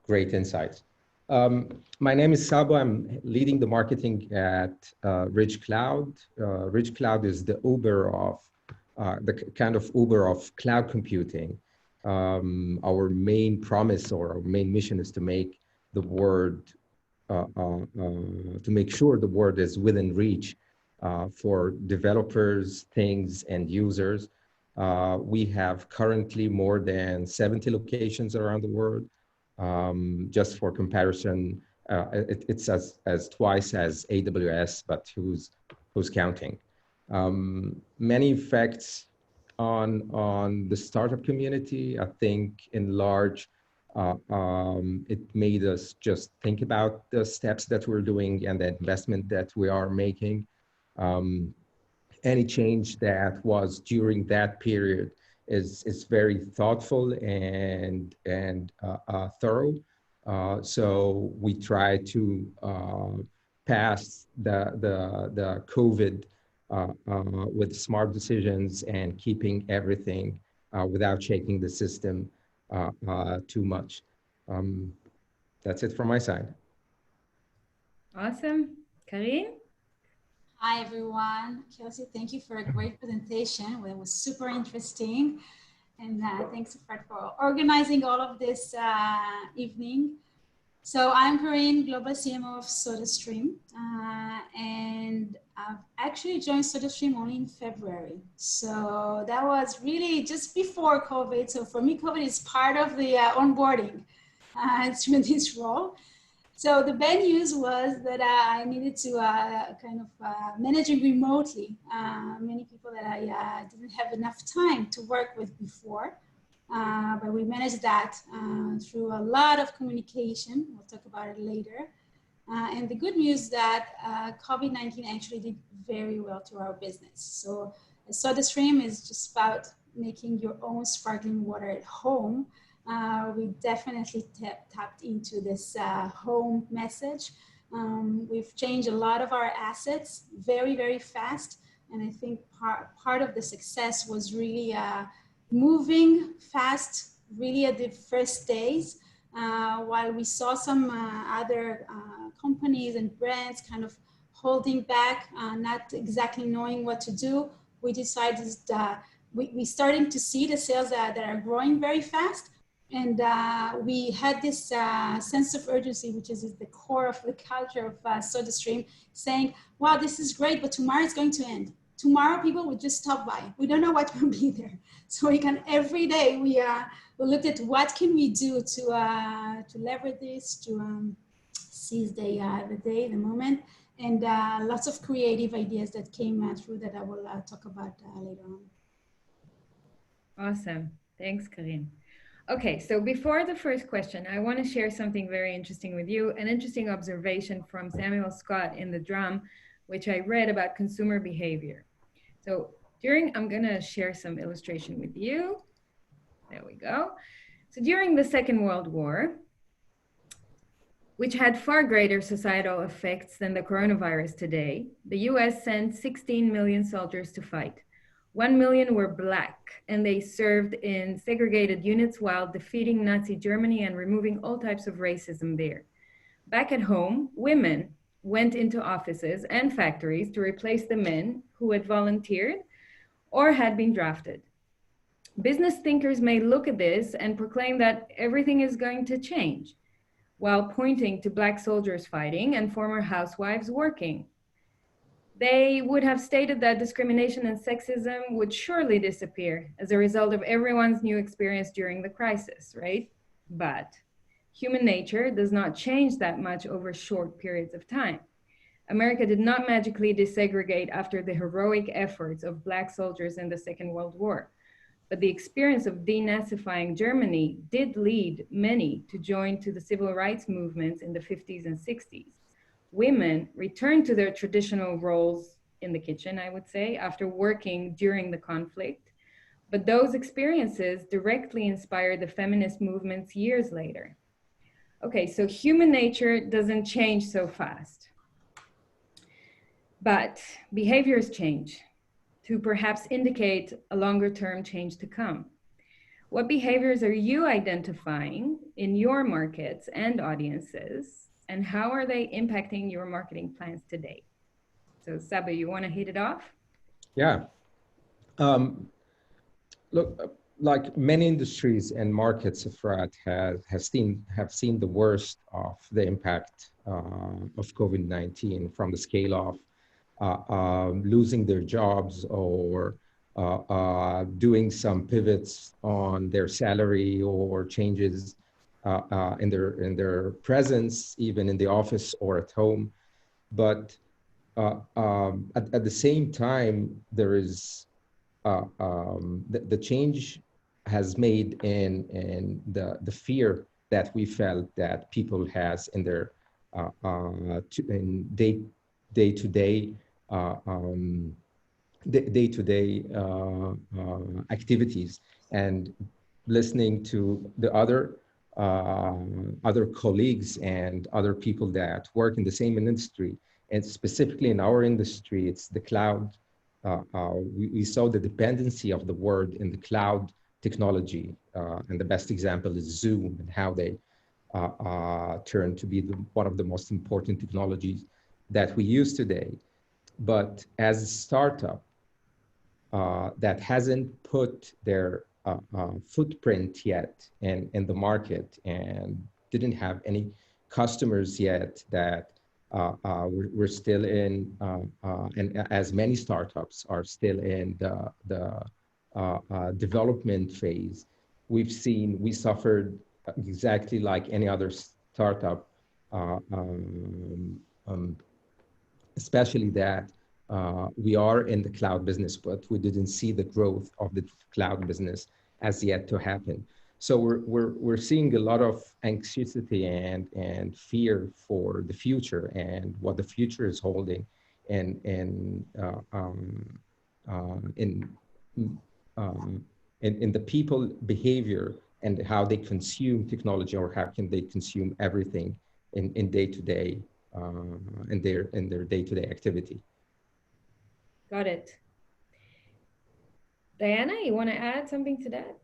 Great insights. My name is Sabo. I'm leading the marketing at Rich Cloud. Rich Cloud is the Uber of, the kind of Uber of cloud computing. Our main promise or our main mission is to make the word, to make sure the word is within reach for developers, things, and users. We have currently more than 70 locations around the world. Just for comparison, it's as twice as AWS, but who's counting? Many facts on the startup community. I think in large, it made us just think about the steps that we're doing and the investment that we are making. Any change that was during that period is very thoughtful and thorough. So we try to pass the COVID with smart decisions and keeping everything without shaking the system too much. That's it from my side. Awesome. Karine? Hi, everyone. Kelsey, thank you for a great presentation. It was super interesting. And thanks, Fred, for organizing all of this evening. So I'm Karine, Global CMO of SodaStream. And I've actually joined SodaStream only in February. So that was really just before COVID. So for me, COVID is part of the onboarding through this role. So the bad news was that I needed to kind of manage it remotely. Many people that I didn't have enough time to work with before. But we managed that through a lot of communication. We'll talk about it later. And the good news is that COVID-19 actually did very well to our business. So SodaStream is just about making your own sparkling water at home. We definitely tapped into this home message. We've changed a lot of our assets very, very fast. And I think part of the success was really moving fast, really at the first days, while we saw some other companies and brands kind of holding back, not exactly knowing what to do. We decided we started to see the sales that are growing very fast. And we had this sense of urgency, which is the core of the culture of SodaStream, saying, wow, this is great, but tomorrow it's going to end. Tomorrow people will just stop by. We don't know what will be there. So we can, every day, we looked at what can we do to leverage this, to seize the day, the moment, and lots of creative ideas that came through that I will talk about later on. Awesome. Thanks, Karine. Okay, so before the first question, I want to share something very interesting with you, an interesting observation from Samuel Scott in The Drum, which I read about consumer behavior. So I'm going to share some illustration with you. There we go. So during the Second World War, which had far greater societal effects than the coronavirus today, the US sent 16 million soldiers to fight. 1 million were Black, and they served in segregated units while defeating Nazi Germany and removing all types of racism there. Back at home, women went into offices and factories to replace the men who had volunteered or had been drafted. Business thinkers may look at this and proclaim that everything is going to change, while pointing to Black soldiers fighting and former housewives working. They would have stated that discrimination and sexism would surely disappear as a result of everyone's new experience during the crisis, right? But human nature does not change that much over short periods of time. America did not magically desegregate after the heroic efforts of Black soldiers in the Second World War. But the experience of denazifying Germany did lead many to join to the civil rights movements in the 50s and 60s. Women returned to their traditional roles in the kitchen, I would say, after working during the conflict. But those experiences directly inspired the feminist movements years later. Okay, so human nature doesn't change so fast. But behaviors change to perhaps indicate a longer term change to come. What behaviors are you identifying in your markets and audiences, and how are they impacting your marketing plans today? So Saba, you want to hit it off? Yeah. Look, like many industries and markets, Efrat, have seen the worst of the impact of COVID-19, from the scale of losing their jobs or doing some pivots on their salary or changes in their presence, even in the office or at home. But at the same time, there is the change has made in the fear that we felt that people has in their in day-to-day activities, and listening to the other colleagues and other people that work in the same industry. And specifically in our industry, it's the cloud. We saw the dependency of the world in the cloud technology. And the best example is Zoom, and how they turned to be one of the most important technologies that we use today. But as a startup that hasn't put their footprint yet in the market, and didn't have any customers yet, that we're still in, and as many startups are still in the development phase, we suffered exactly like any other startup, especially that we are in the cloud business, but we didn't see the growth of the cloud business as yet to happen. So we're seeing a lot of anxiety and fear for the future and what the future is holding, in the people behavior and how they consume technology, or how can they consume everything in day-to-day in their day-to-day activity. Got it. Diana, you want to add something to that?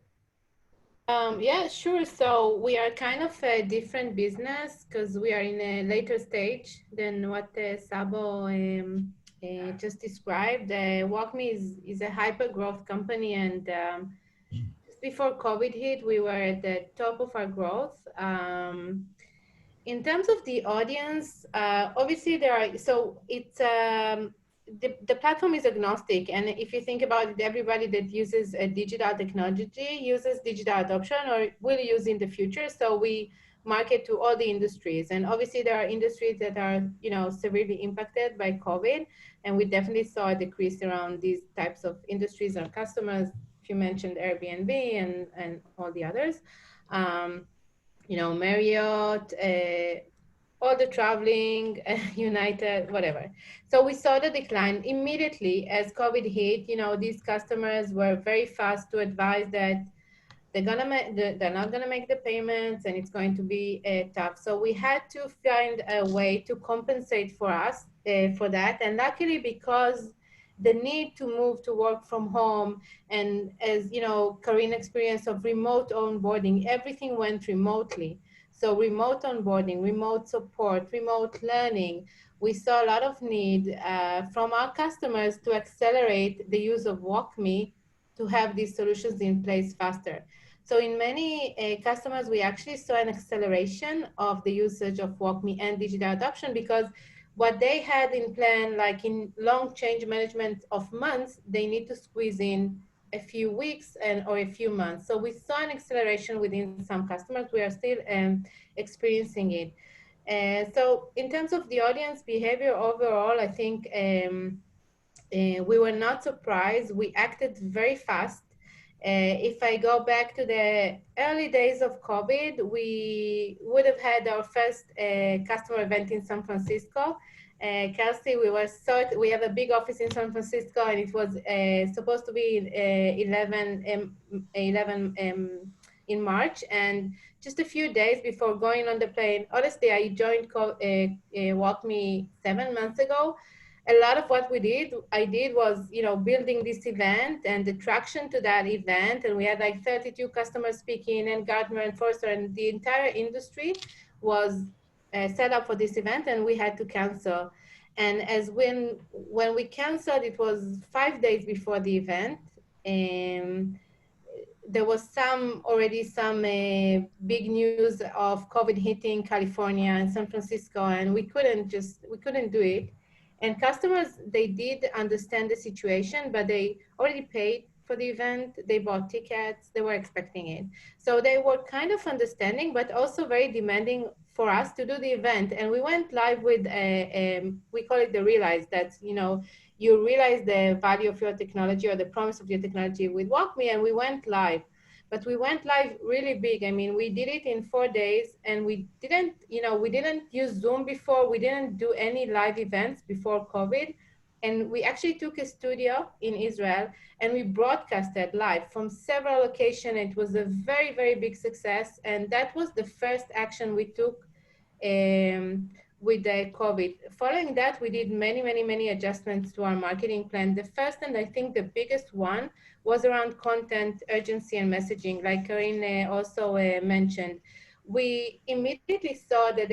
Yeah, sure. So we are kind of a different business because we are in a later stage than what Sabo just described. WalkMe is a hyper growth company, and just before COVID hit, we were at the top of our growth. In terms of the audience, obviously the platform is agnostic, and if you think about it, everybody that uses a digital technology uses digital adoption or will use in the future. So we market to all the industries, and obviously there are industries that are severely impacted by COVID, and we definitely saw a decrease around these types of industries or customers. If you mentioned Airbnb and all the others. Marriott, all the traveling, United, whatever. So we saw the decline immediately as COVID hit. These customers were very fast to advise that they're not gonna make the payments and it's going to be tough. So we had to find a way to compensate for us for that. And luckily, because the need to move to work from home, and as Corinne experience of remote onboarding, everything went remotely. So remote onboarding, remote support, remote learning, we saw a lot of need from our customers to accelerate the use of WalkMe to have these solutions in place faster. So in many customers, we actually saw an acceleration of the usage of WalkMe and digital adoption, because what they had in plan, like in long change management of months, they need to squeeze in a few weeks or a few months. So we saw an acceleration within some customers. We are still experiencing it. So in terms of the audience behavior overall, I think we were not surprised. We acted very fast. If I go back to the early days of COVID, we would have had our first customer event in San Francisco. Kelsey, we have a big office in San Francisco, and it was supposed to be 11 in March. And just a few days before going on the plane, honestly, I joined WalkMe 7 months ago. A lot of what I did was, building this event and the traction to that event. And we had like 32 customers speaking, and Gartner and Forrester, and the entire industry was set up for this event, and we had to cancel. And when we canceled, it was 5 days before the event. And there was already some big news of COVID hitting California and San Francisco, and we couldn't do it. And customers, they did understand the situation, but they already paid for the event. They bought tickets, they were expecting it. So they were kind of understanding, but also very demanding for us to do the event. And we went live with, we call it the realize, that, you realize the value of your technology or the promise of your technology with WalkMe, and we went live. But we went live really big. I mean, we did it in 4 days, and we didn't use Zoom before. We didn't do any live events before COVID. And we actually took a studio in Israel, and we broadcasted live from several locations. It was a very, very big success. And that was the first action we took with the COVID. Following that, we did many, many, many adjustments to our marketing plan. The first, and I think the biggest one, was around content, urgency, and messaging, like Corinne also mentioned. We immediately saw that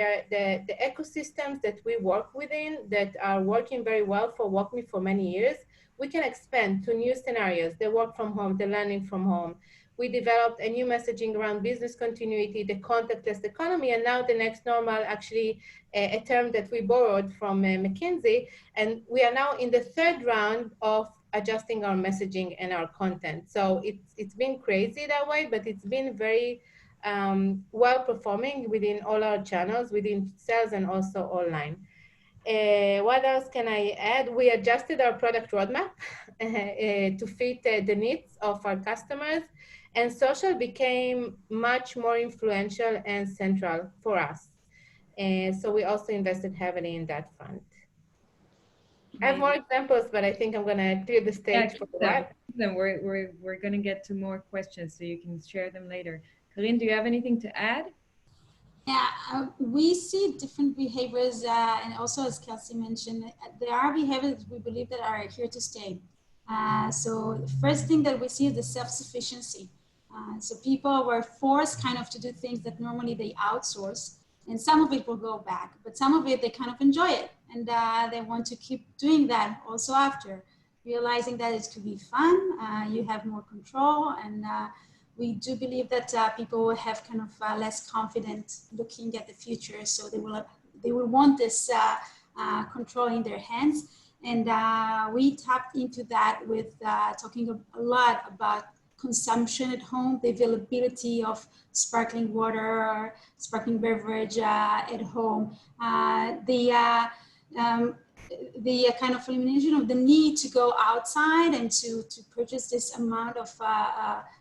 the ecosystems that we work within that are working very well for WalkMe for many years, we can expand to new scenarios, the work from home, the learning from home. We developed a new messaging around business continuity, the contactless economy, and now the next normal, actually a term that we borrowed from McKinsey. And we are now in the third round of adjusting our messaging and our content. So it's been crazy that way, but it's been very well performing within all our channels, within sales and also online. What else can I add? We adjusted our product roadmap to fit the needs of our customers, and social became much more influential and central for us. So we also invested heavily in that front. I have more examples, but I think I'm gonna clear the stage for that. We're gonna get to more questions, so you can share them later. Corinne, do you have anything to add? Yeah, we see different behaviors, and also as Kelsey mentioned, there are behaviors we believe that are here to stay. So the first thing that we see is the self-sufficiency. So people were forced kind of to do things that normally they outsource, and some of it will go back, but some of it they kind of enjoy it, and they want to keep doing that also after, realizing that it could be fun, you have more control, and we do believe that people will have kind of less confidence looking at the future, so they will want this control in their hands. And we tapped into that with talking a lot about consumption at home, the availability of sparkling water or sparkling beverage at home, the kind of elimination of the need to go outside and to purchase this amount of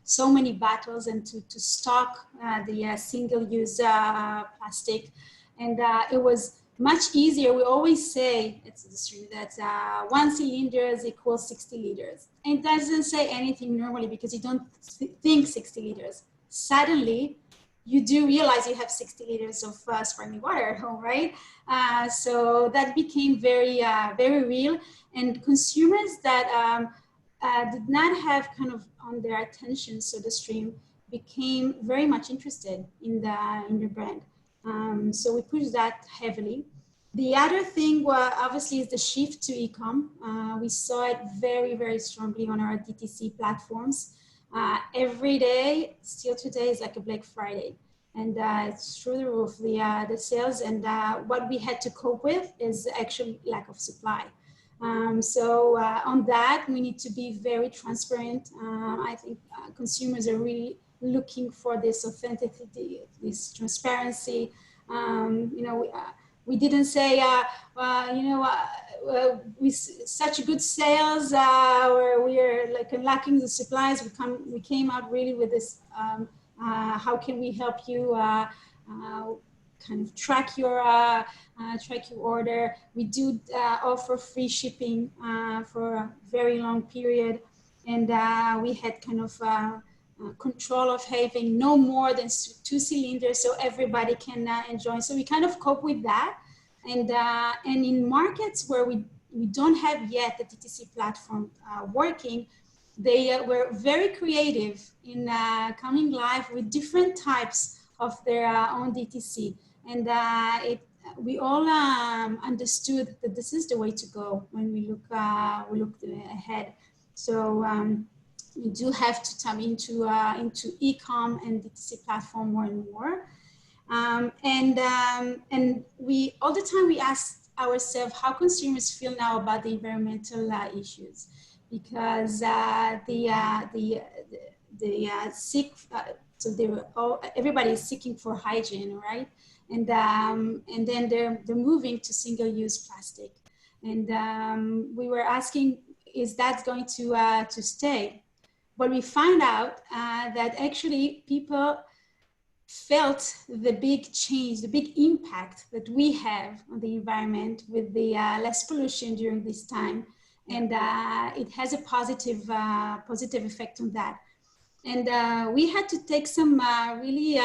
so many bottles and to stock the single-use plastic. And it was much easier. We always say it's true that 1 cylinder is equals 60 liters. And it doesn't say anything normally because you don't think 60 liters. Suddenly, you do realize you have 60 liters of sparkling water at home, right? So that became very, very real. And consumers that did not have kind of on their attention SodaStream became very much interested in the brand. So we pushed that heavily. The other thing obviously is the shift to e-com. We saw it very, very strongly on our DTC platforms. Every day, still today, is like a Black Friday. And it's through the roof, the sales. And what we had to cope with is actually lack of supply. So on that, we need to be very transparent. I think consumers are really looking for this authenticity, this transparency. We didn't say, with such good sales, where we are like lacking the supplies. We came out really with this, how can we help you kind of track your order. We do offer free shipping for a very long period. And we had kind of control of having no more than 2 cylinders so everybody can enjoy. So we kind of cope with that. And in markets where we don't have yet the DTC platform working, they were very creative in coming live with different types of their own DTC. And we all understood that this is the way to go when we look ahead. So we do have to tap into e-com and DTC platform more and more. And we all the time we ask ourselves how consumers feel now about the environmental issues, because everybody is seeking for hygiene, right? And then they're moving to single-use plastic. And we were asking, is that going to stay? But we found out that actually people felt the big change, the big impact that we have on the environment with the less pollution during this time. And it has a positive effect on that. And we had to take some really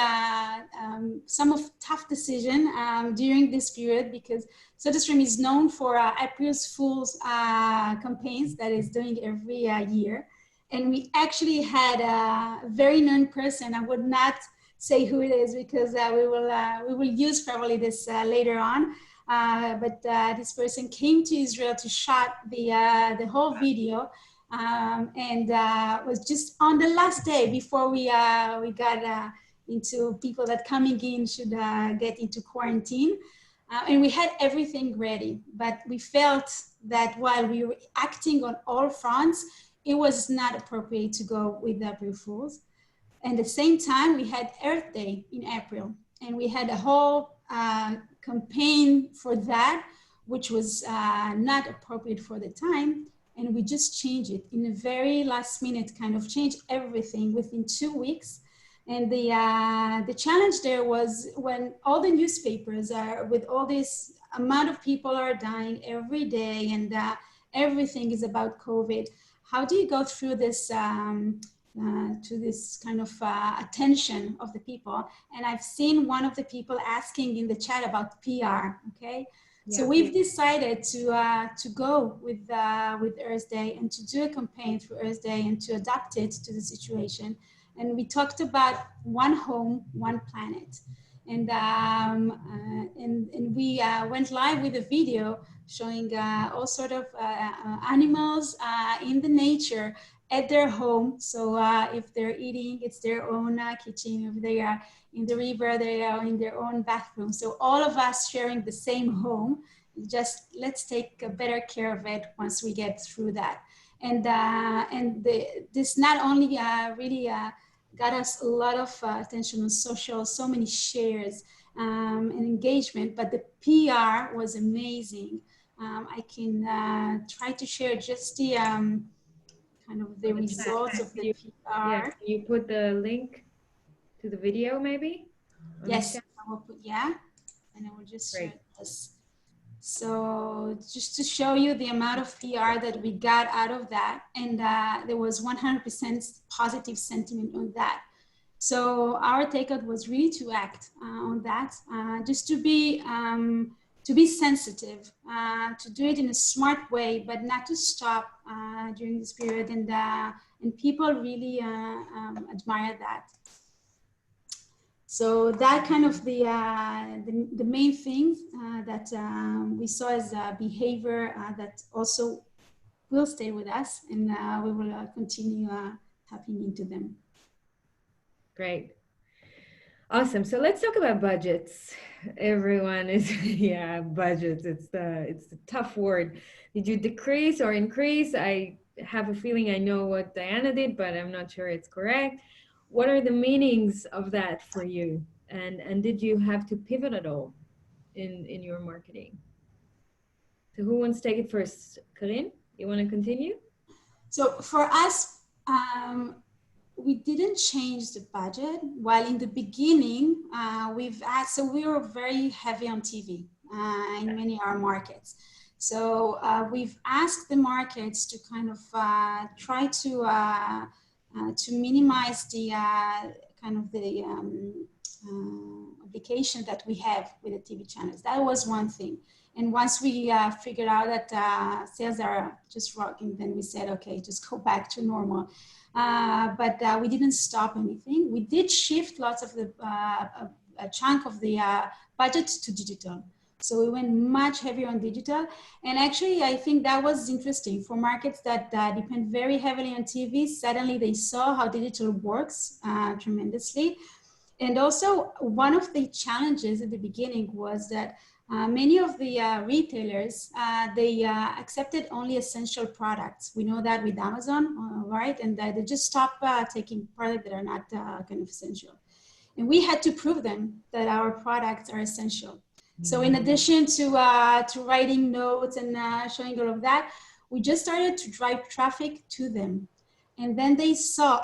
some of tough decision during this period, because SodaStream is known for April's Fool's campaigns that is doing every year. And we actually had a very known person. I would not say who it is because we will use probably this later on. But this person came to Israel to shot the whole video. And was just on the last day before we got into people that coming in should get into quarantine. And we had everything ready, but we felt that while we were acting on all fronts, it was not appropriate to go with the April Fools. And at the same time, we had Earth Day in April, and we had a whole campaign for that, which was not appropriate for the time. And we just changed it in a very last minute, kind of changed everything within 2 weeks. And the challenge there was when all the newspapers are, with all this amount of people are dying every day, and everything is about COVID. How do you go through this to this kind of attention of the people? And I've seen one of the people asking in the chat about PR, okay? Yeah. So we've decided to go with Earth Day and to do a campaign through Earth Day and to adapt it to the situation. And we talked about one home, one planet. And we went live with a video showing all sort of animals in the nature at their home. So if they're eating, it's their own kitchen. If they are in the river, they are in their own bathroom. So all of us sharing the same home, just let's take better care of it once we get through that. And this not only really got us a lot of attention on social, so many shares and engagement, but the PR was amazing. I can try to share just the kind of the results of the Yeah, PR. can you put the link to the video maybe? Yes, I will put, yeah, and I will just share this. So just to show you the amount of PR that we got out of that, and there was 100% positive sentiment on that. So our takeout was really to act on that, just to be sensitive, to do it in a smart way, but not to stop during this period. And people really admire that. So that kind of the main thing that we saw as a behavior that also will stay with us, and we will continue tapping into them. Great. Awesome. So let's talk about budgets. Everyone is, yeah, budgets. It's the tough word. Did you decrease or increase? I have a feeling I know what Diana did, but I'm not sure it's correct. What are the meanings of that for you? And did you have to pivot at all in your marketing? So who wants to take it first? Corinne, you want to continue? So for us, we didn't change the budget. While in the beginning, so we were very heavy on TV in many of our markets. So we've asked the markets to kind of try to minimize the kind of the obligation that we have with the TV channels. That was one thing. And once we figured out that sales are just rocking, then we said, okay, just go back to normal. But we didn't stop anything. We did shift lots of the a chunk of the budget to digital. So we went much heavier on digital. And actually, I think that was interesting for markets that depend very heavily on TV. Suddenly they saw how digital works tremendously. And also one of the challenges at the beginning was that many of the retailers, they accepted only essential products. We know that with Amazon, right? And they just stopped taking products that are not kind of essential. And we had to prove them that our products are essential. So in addition to writing notes and showing all of that, we just started to drive traffic to them. And then they saw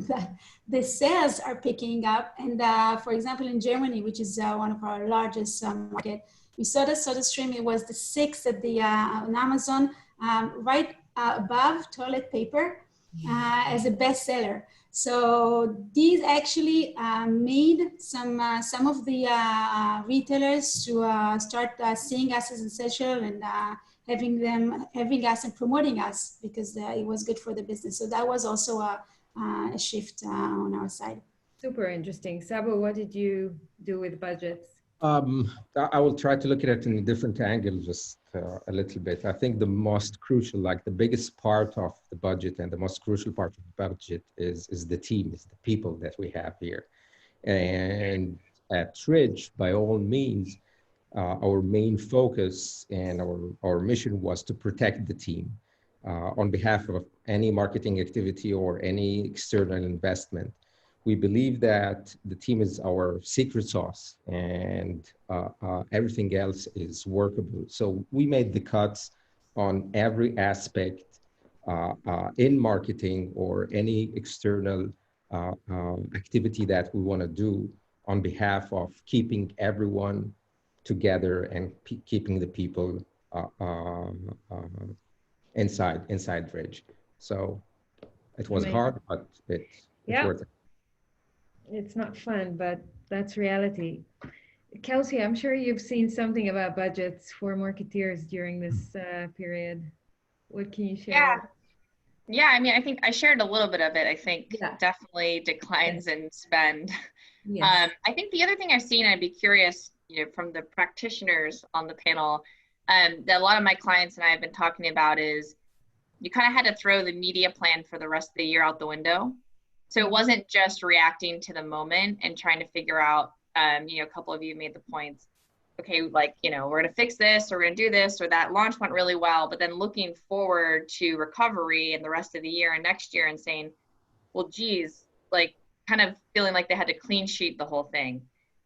that the sales are picking up. And for example, in Germany, which is one of our largest market, we saw the SodaStream. It was the 6th at the on Amazon, right above toilet paper as a bestseller. So these actually made some of the retailers to start seeing us as essential and having us and promoting us because it was good for the business. So that was also a shift on our side. Super interesting. Sabo, what did you do with budgets? I will try to look at it in a different angle just a little bit. I think the most crucial, like the biggest part of the budget and the most crucial part of the budget is the team, is the people that we have here. And at Ridge, by all means, our main focus and our mission was to protect the team on behalf of any marketing activity or any external investment. We believe that the team is our secret sauce and everything else is workable. So we made the cuts on every aspect in marketing or any external activity that we want to do on behalf of keeping everyone together and keeping the people inside Ridge. So it was hard, but it's worth it. It's not fun, but that's reality. Kelsey, I'm sure you've seen something about budgets for marketeers during this period. What can you share? Yeah, I mean, I think I shared a little bit of it. I think definitely declines in spend. Yes. I think the other thing I've seen, I'd be curious, from the practitioners on the panel, that a lot of my clients and I have been talking about is you kind of had to throw the media plan for the rest of the year out the window. So it wasn't just reacting to the moment and trying to figure out, a couple of you made the points, okay, like, we're going to fix this, or we're going to do this, or that launch went really well, but then looking forward to recovery and the rest of the year and next year and saying, well, geez, like kind of feeling like they had to clean sheet the whole thing,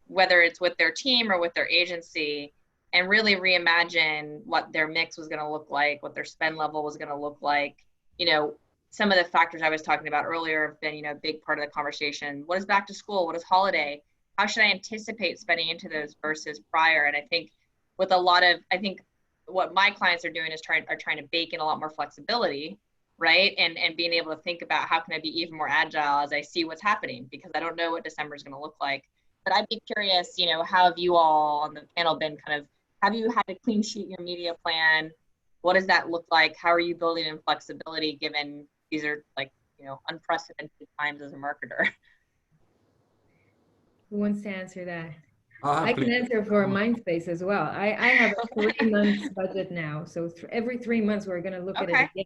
whether it's with their team or with their agency. and really reimagine what their mix was going to look like, what their spend level was going to look like. You know, some of the factors I was talking about earlier have been, you know, a big part of the conversation. What is back to school? What is holiday? How should I anticipate spending into those versus prior? And I think with a lot of, I think what my clients are doing is trying to bake in a lot more flexibility, right? And being able to think about how can I be even more agile as I see what's happening, because I don't know what December is going to look like. But I'd be curious, you know, how have you all on the panel been kind of, have you had to clean sheet your media plan? What does that look like? How are you building in flexibility given these are like, you know, unprecedented times as a marketer? Who wants to answer that? I'll I can answer for Mindspace as well. I have a 3 months budget now. So every 3 months, we're going to look at it again.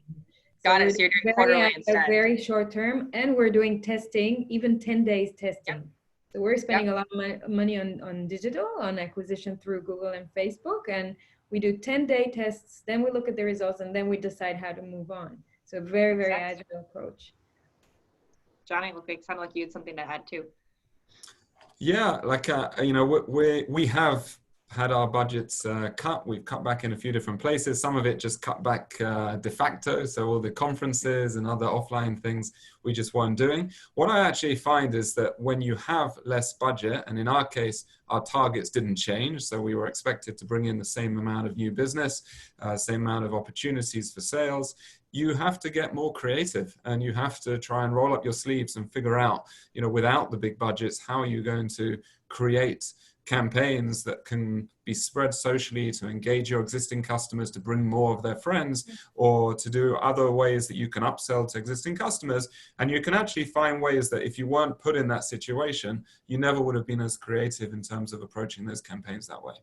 Got it. So you're doing quarterly instead. Very short term, and we're doing testing, even 10 days testing. Yep. So we're spending a lot of money on digital, on acquisition through Google and Facebook, and we do 10-day tests, then we look at the results, and then we decide how to move on. So very, very agile approach. Johnny, it sounded like you had something to add too. Yeah, like, you know, we have had our budgets cut. We've cut back in a few different places. Some of it just cut back de facto. So all the conferences and other offline things we just weren't doing. What I actually find is that when you have less budget, and in our case, our targets didn't change. So we were expected to bring in the same amount of new business, same amount of opportunities for sales. You have to get more creative, and you have to try and roll up your sleeves and figure out, you know, without the big budgets, how are you going to create campaigns that can be spread socially to engage your existing customers, to bring more of their friends, or to do other ways that you can upsell to existing customers. And you can actually find ways that if you weren't put in that situation, you never would have been as creative in terms of approaching those campaigns that way.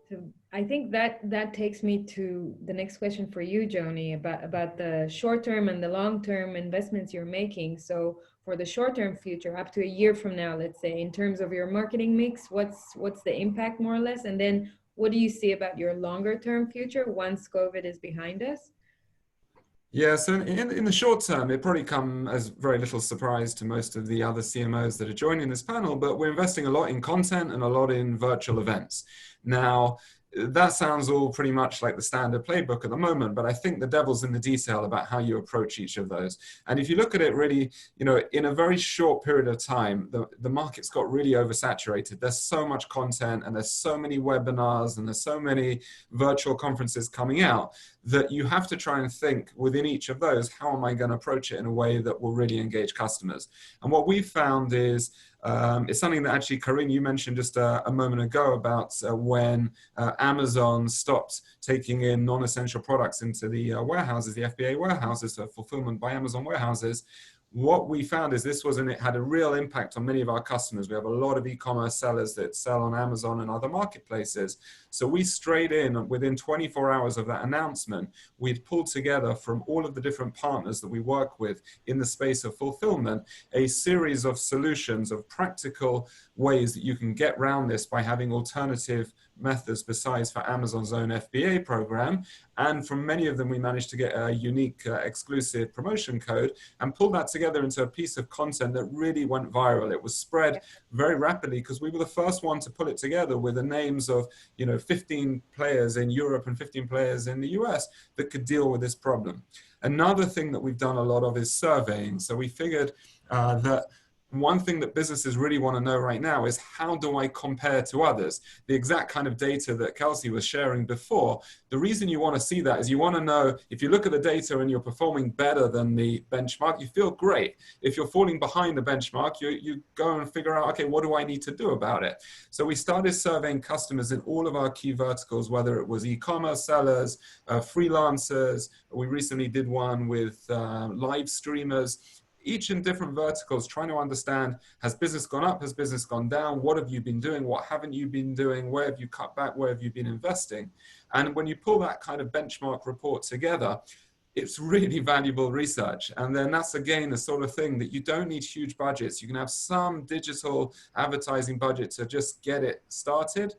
So I think that takes me to the next question for you, Joni, about the short-term and the long-term investments you're making. So for the short-term future, up to a year from now, let's say, in terms of your marketing mix, what's the impact more or less? And then what do you see about your longer-term future once COVID is behind us? Yeah, so in the short term, it probably come as very little surprise to most of the other CMOs that are joining this panel, but we're investing a lot in content and a lot in virtual events. Now, that sounds all pretty much like the standard playbook at the moment, but I think the devil's in the detail about how you approach each of those. And if you look at it really, you know, in a very short period of time, the market's got really oversaturated. There's so much content, and there's so many webinars, and there's so many virtual conferences coming out, that you have to try and think within each of those, how am I going to approach it in a way that will really engage customers? And what we've found is, it's something that actually, Corinne, you mentioned just a moment ago about when Amazon stopped taking in non-essential products into the warehouses, the FBA warehouses, fulfillment by Amazon warehouses. What we found is it had a real impact on many of our customers. We have a lot of e-commerce sellers that sell on Amazon and other marketplaces. So we straight in, within 24 hours of that announcement, we'd pulled together from all of the different partners that we work with in the space of fulfillment, a series of solutions, of practical ways that you can get around this by having alternative methods besides for Amazon's own FBA program. And from many of them, we managed to get a unique exclusive promotion code and pull that together into a piece of content that really went viral. It was spread very rapidly because we were the first one to pull it together with the names of, you know, 15 players in Europe and 15 players in the US that could deal with this problem. Another thing that we've done a lot of is surveying. So we figured that one thing that businesses really want to know right now is, how do I compare to others? The exact kind of data that Kelsey was sharing before. The reason you want to see that is you want to know, if you look at the data and you're performing better than the benchmark, you feel great. If you're falling behind the benchmark, you go and figure out, okay, what do I need to do about it? So we started surveying customers in all of our key verticals, whether it was e-commerce sellers, freelancers. We recently did one with live streamers. Each in different verticals, trying to understand, has business gone up? Has business gone down? What have you been doing? What haven't you been doing? Where have you cut back? Where have you been investing? And when you pull that kind of benchmark report together, it's really valuable research. And then that's, again, the sort of thing that you don't need huge budgets. You can have some digital advertising budget to just get it started.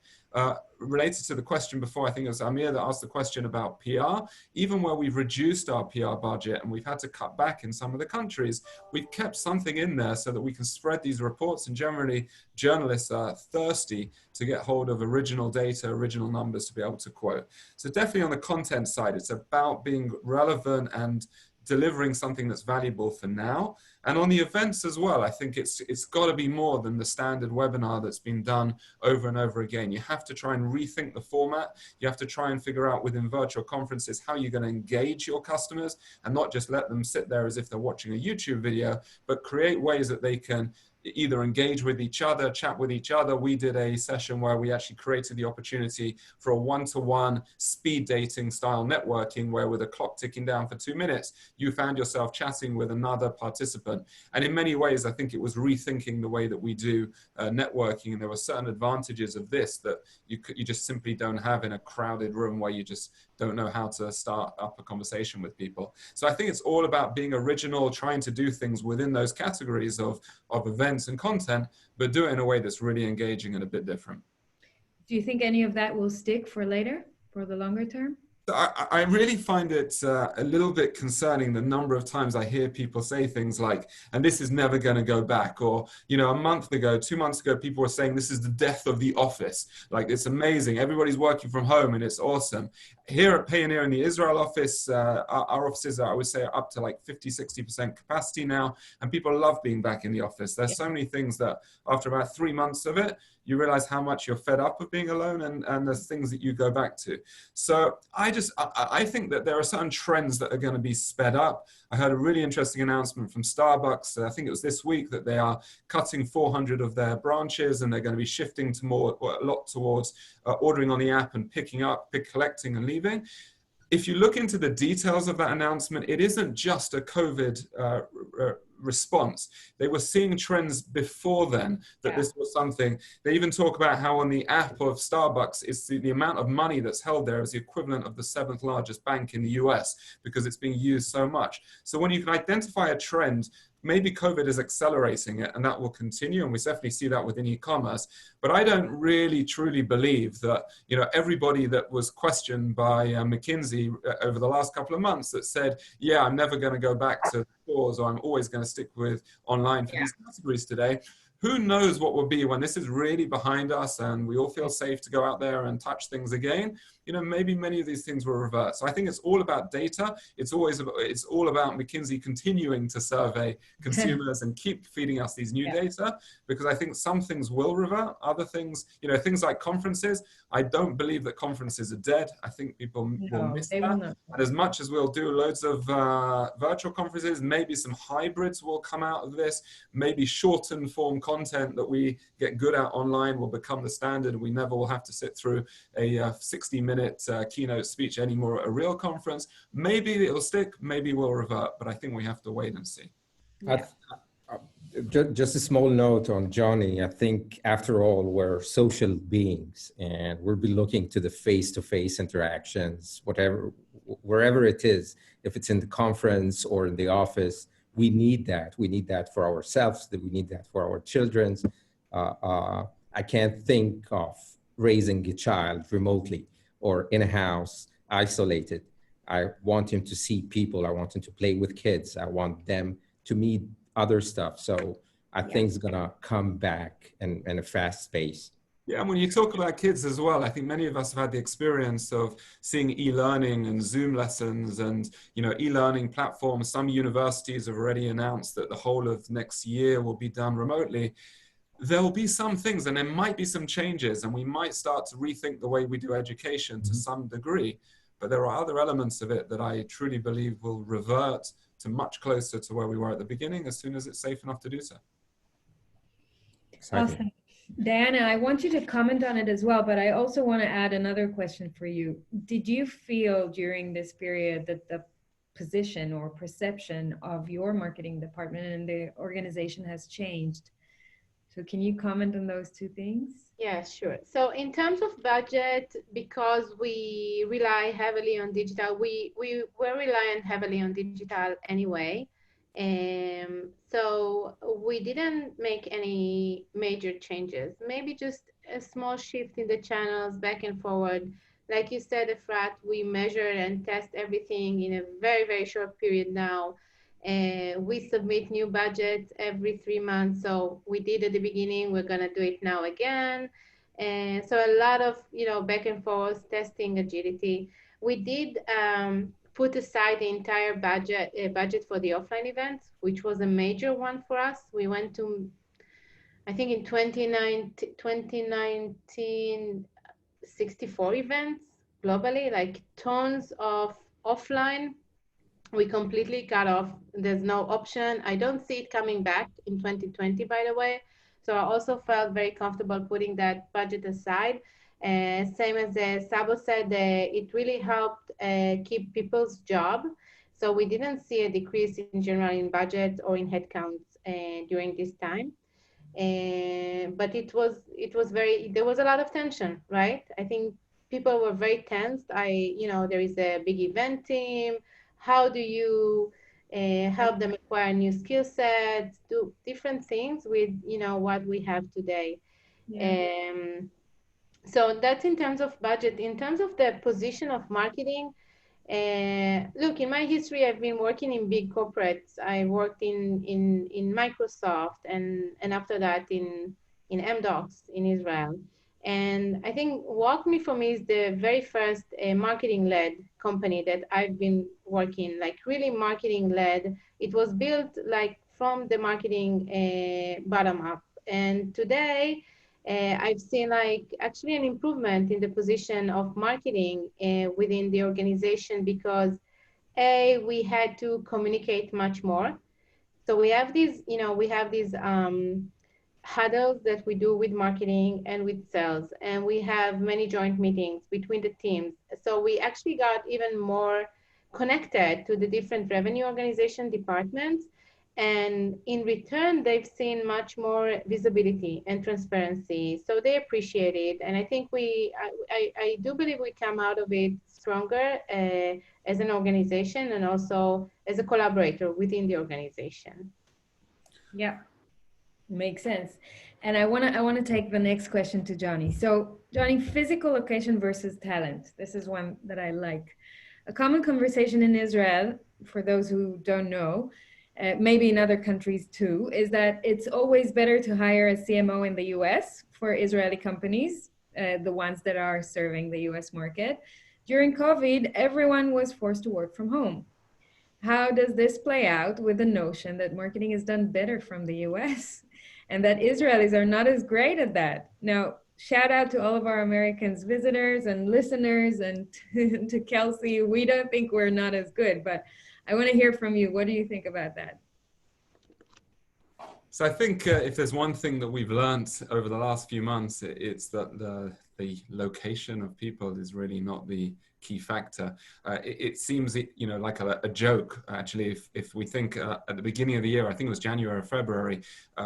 Related to the question before, I think it was Amir that asked the question about PR. Even where we've reduced our PR budget and we've had to cut back in some of the countries, we've kept something in there so that we can spread these reports. And generally, journalists are thirsty to get hold of original data, original numbers to be able to quote. So definitely on the content side, it's about being relevant and delivering something that's valuable for now. And on the events as well, I think it's got to be more than the standard webinar that's been done over and over again. You have to try and rethink the format. You have to try and figure out within virtual conferences how you're going to engage your customers and not just let them sit there as if they're watching a YouTube video, but create ways that they can either engage with each other, chat with each other. We did a session where we actually created the opportunity for a one-to-one speed dating style networking, where with a clock ticking down for 2 minutes, you found yourself chatting with another participant. And in many ways, I think it was rethinking the way that we do networking. And there were certain advantages of this that you just simply don't have in a crowded room where you just don't know how to start up a conversation with people. So I think it's all about being original, trying to do things within those categories of events and content, but do it in a way that's really engaging and a bit different. Do you think any of that will stick for later, for the longer term? I really find it a little bit concerning the number of times I hear people say things like, and this is never going to go back. Or, you know, a month ago, 2 months ago, people were saying this is the death of the office. Like, it's amazing. Everybody's working from home and it's awesome. Here at Payoneer in the Israel office, our offices are, I would say, are up to like 50-60% capacity now. And people love being back in the office. There's so many things that after about 3 months of it, you realize how much you're fed up of being alone, and there's things that you go back to. So I think that there are certain trends that are going to be sped up. I heard a really interesting announcement from Starbucks. I think it was this week, that they are cutting 400 of their branches, and they're going to be shifting to a lot towards ordering on the app and picking up, collecting and leaving. If you look into the details of that announcement, it isn't just a COVID response. They were seeing trends before then that this was something. They even talk about how on the app of Starbucks, it's the amount of money that's held there is the equivalent of the 7th largest bank in the US, because it's being used so much. So when you can identify a trend, maybe COVID is accelerating it, and that will continue, and we definitely see that within e-commerce. But I don't really truly believe that, you know, everybody that was questioned by McKinsey over the last couple of months that said, yeah, I'm never going to go back to stores, or I'm always going to stick with online for these categories today. Who knows what will be when this is really behind us and we all feel safe to go out there and touch things again. You know, maybe many of these things will revert. So I think it's all about data. It's all about McKinsey continuing to survey consumers and keep feeding us these new data, because I think some things will revert. Other things, you know, things like conferences, I don't believe that conferences are dead. I think people will miss that. And as much as we'll do loads of virtual conferences, maybe some hybrids will come out of this. Maybe shortened form content that we get good at online will become the standard. We never will have to sit through a 60-minute keynote speech anymore at a real conference. Maybe it'll stick, maybe we'll revert, but I think we have to wait and see. Just a small note on Johnny. I think after all, we're social beings, and we'll be looking to the face-to-face interactions, wherever it is, if it's in the conference or in the office. We need that. We need that for ourselves. We need that for our children. I can't think of raising a child remotely or in a house isolated. I want him to see people. I want him to play with kids. I want them to meet other stuff. So I think it's gonna come back in a fast pace. Yeah, and when you talk about kids as well, I think many of us have had the experience of seeing e-learning and Zoom lessons and, you know, e-learning platforms. Some universities have already announced that the whole of next year will be done remotely. There'll be some things, and there might be some changes, and we might start to rethink the way we do education to some degree. But there are other elements of it that I truly believe will revert to much closer to where we were at the beginning as soon as it's safe enough to do so. Exactly. Awesome. Diana, I want you to comment on it as well, but I also want to add another question for you. Did you feel during this period that the position or perception of your marketing department and the organization has changed? So can you comment on those two things? Yeah, sure. So in terms of budget, because we rely heavily on digital, we were reliant heavily on digital anyway. So we didn't make any major changes, maybe just a small shift in the channels back and forward. Like you said, Efrat, we measure and test everything in a very, very short period now. We submit new budgets every 3 months. So we did at the beginning, we're gonna do it now again. And so a lot of, back and forth testing agility. We did put aside the entire budget for the offline events, which was a major one for us. We went to, I think in 2019, 64 events globally, like tons of offline. We completely cut off. There's no option. I don't see it coming back in 2020, by the way. So I also felt very comfortable putting that budget aside. Same as Sabo said, it really helped keep people's job. So we didn't see a decrease in general in budget or in headcounts during this time. But it was there was a lot of tension, right? I think people were very tensed. There is a big event team. How do you help them acquire new skill sets, do different things with, what we have today? Yeah. So that's in terms of budget. In terms of the position of marketing, look, in my history, I've been working in big corporates. I worked in Microsoft and after that in MDocs in Israel. And I think WalkMe for me is the very first marketing-led company that I've been working, like really marketing-led. It was built like from the marketing bottom up. And today, I've seen like actually an improvement in the position of marketing within the organization because we had to communicate much more. So we have these, huddles that we do with marketing and with sales, and we have many joint meetings between the teams. So we actually got even more connected to the different revenue organization departments. And in return, they've seen much more visibility and transparency. So they appreciate it. And I think I do believe we come out of it stronger as an organization and also as a collaborator within the organization. Yeah, makes sense. And I wanna take the next question to Johnny. So Johnny, physical location versus talent. This is one that I like. A common conversation in Israel, for those who don't know, maybe in other countries too, is that it's always better to hire a CMO in the US for Israeli companies, the ones that are serving the US market. During COVID, everyone was forced to work from home. How does this play out with the notion that marketing is done better from the US and that Israelis are not as great at that? Now, shout out to all of our Americans visitors and listeners and to Kelsey. We don't think we're not as good, but I want to hear from you. What do you think about that? So I think if there's one thing that we've learned over the last few months, it's that the location of people is really not the key factor. It seems, like a joke, actually, if we think at the beginning of the year, I think it was January or February,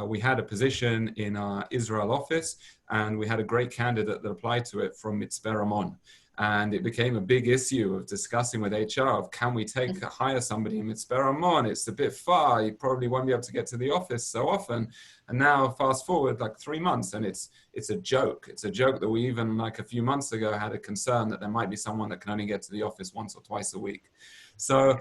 we had a position in our Israel office and we had a great candidate that applied to it from Mitzvah Ramon. And it became a big issue of discussing with HR of can we hire somebody in Mitzvah Ramon? It's a bit far. You probably won't be able to get to the office so often. And now fast forward like 3 months and it's a joke. It's a joke that we even like a few months ago had a concern that there might be someone that can only get to the office once or twice a week. So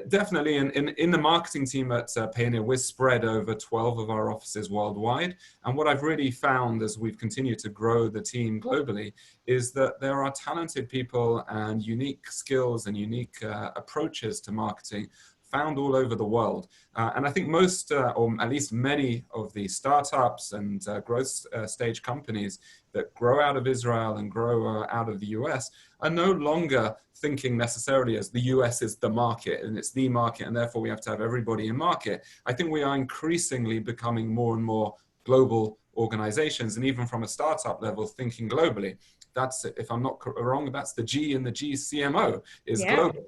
definitely in the marketing team at Payoneer, we're spread over 12 of our offices worldwide. And what I've really found as we've continued to grow the team globally is that there are talented people and unique skills and unique approaches to marketing found all over the world. And I think most, or at least many of the startups and growth stage companies that grow out of Israel and grow out of the US are no longer thinking necessarily as the US is the market and it's the market and therefore we have to have everybody in market. I think we are increasingly becoming more and more global organizations, and even from a startup level, thinking globally. That's, if I'm not wrong, that's the G in the G-CMO, is global.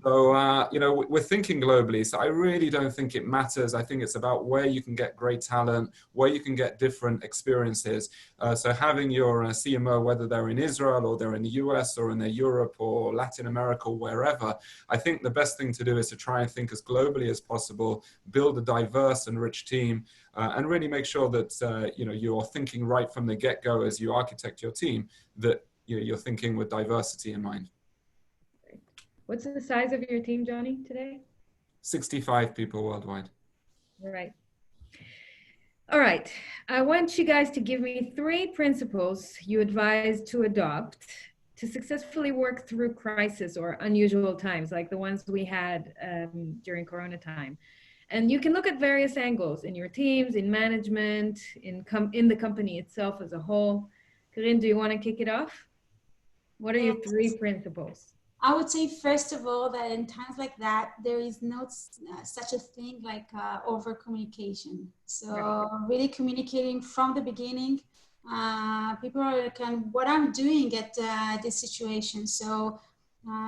So, you know, we're thinking globally. So I really don't think it matters. I think it's about where you can get great talent, where you can get different experiences. So having your CMO, whether they're in Israel or they're in the US or in Europe or Latin America or wherever, I think the best thing to do is to try and think as globally as possible, build a diverse and rich team, and really make sure that you know, you're thinking right from the get-go as you architect your team, that you're thinking with diversity in mind. What's the size of your team, Johnny, today? 65 people worldwide. Right. All right. I want you guys to give me 3 principles you advise to adopt to successfully work through crisis or unusual times like the ones we had during Corona time. And you can look at various angles in your teams, in management, in the company itself as a whole. Corinne, do you want to kick it off? What are your 3 principles? I would say, first of all, that in times like that, there is no such a thing like over communication. So really communicating from the beginning. People are what I'm doing at this situation. So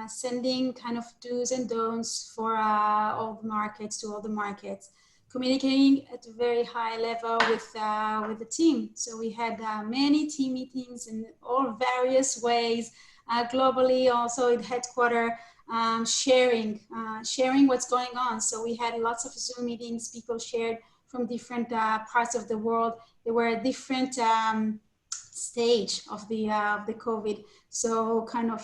sending kind of do's and don'ts for all the markets, to all the markets. Communicating at a very high level with the team. So we had many team meetings in all various ways. Globally, also at headquarters, sharing what's going on. So we had lots of Zoom meetings. People shared from different parts of the world. They were at different stage of the COVID. So kind of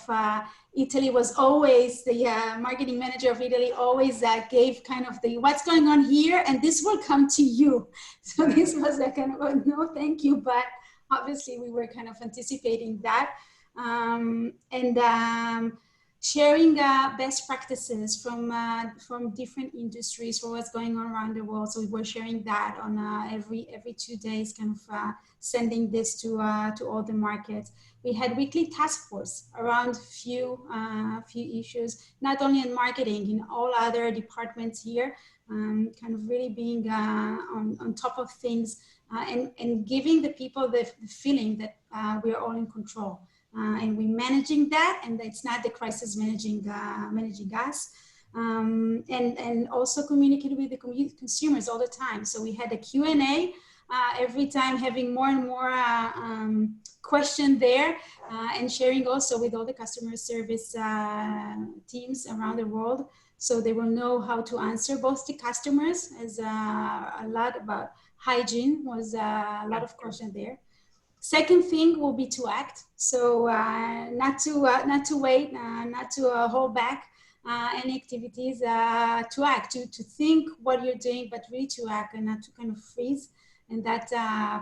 Italy was always, the marketing manager of Italy always gave kind of the what's going on here, and this will come to you. So this was a kind of no, thank you, but obviously we were kind of anticipating that. Sharing best practices from different industries for what's going on around the world. So we were sharing that on every 2 days, kind of sending this to all the markets. We had weekly task force around few issues, not only in marketing, in all other departments here, kind of really being on top of things and giving the people the feeling that we are all in control. And we're managing that, and it's not the crisis managing us. And also communicate with the consumers all the time. So we had a Q&A every time, having more and more question there, and sharing also with all the customer service teams around the world, so they will know how to answer both the customers, as a lot about hygiene was a lot of question there. Second thing will be to act. So not to wait, not to hold back any activities, to act, to think what you're doing, but really to act and not to kind of freeze. And that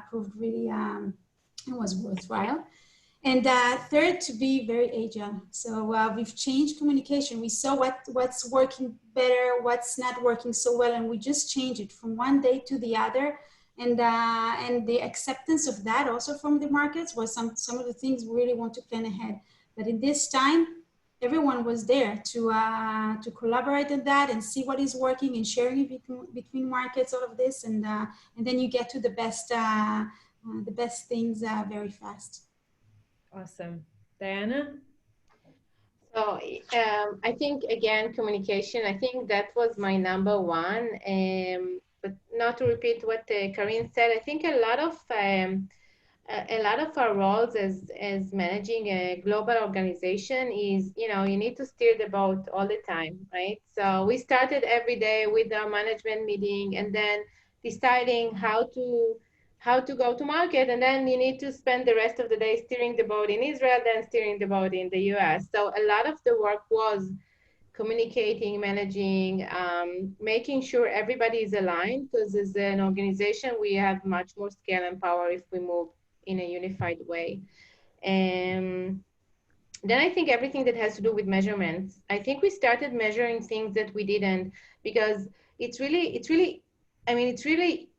proved really, it was worthwhile. And third, to be very agile. So we've changed communication. We saw what's working better, what's not working so well, and we just changed it from one day to the other. And the acceptance of that also from the markets was some of the things we really want to plan ahead. But in this time, everyone was there to collaborate on that and see what is working and sharing it between markets, all of this, and then you get to the best things very fast. Awesome. Diana? So I think, again, communication, I think that was my number one. But not to repeat what Karin said, I think a lot of our roles as managing a global organization is, you need to steer the boat all the time, right? So we started every day with our management meeting and then deciding how to go to market, and then you need to spend the rest of the day steering the boat in Israel, then steering the boat in the US. So a lot of the work was communicating, managing, making sure everybody is aligned, because as an organization, we have much more scale and power if we move in a unified way. And then I think everything that has to do with measurements, I think we started measuring things that we didn't, because it's really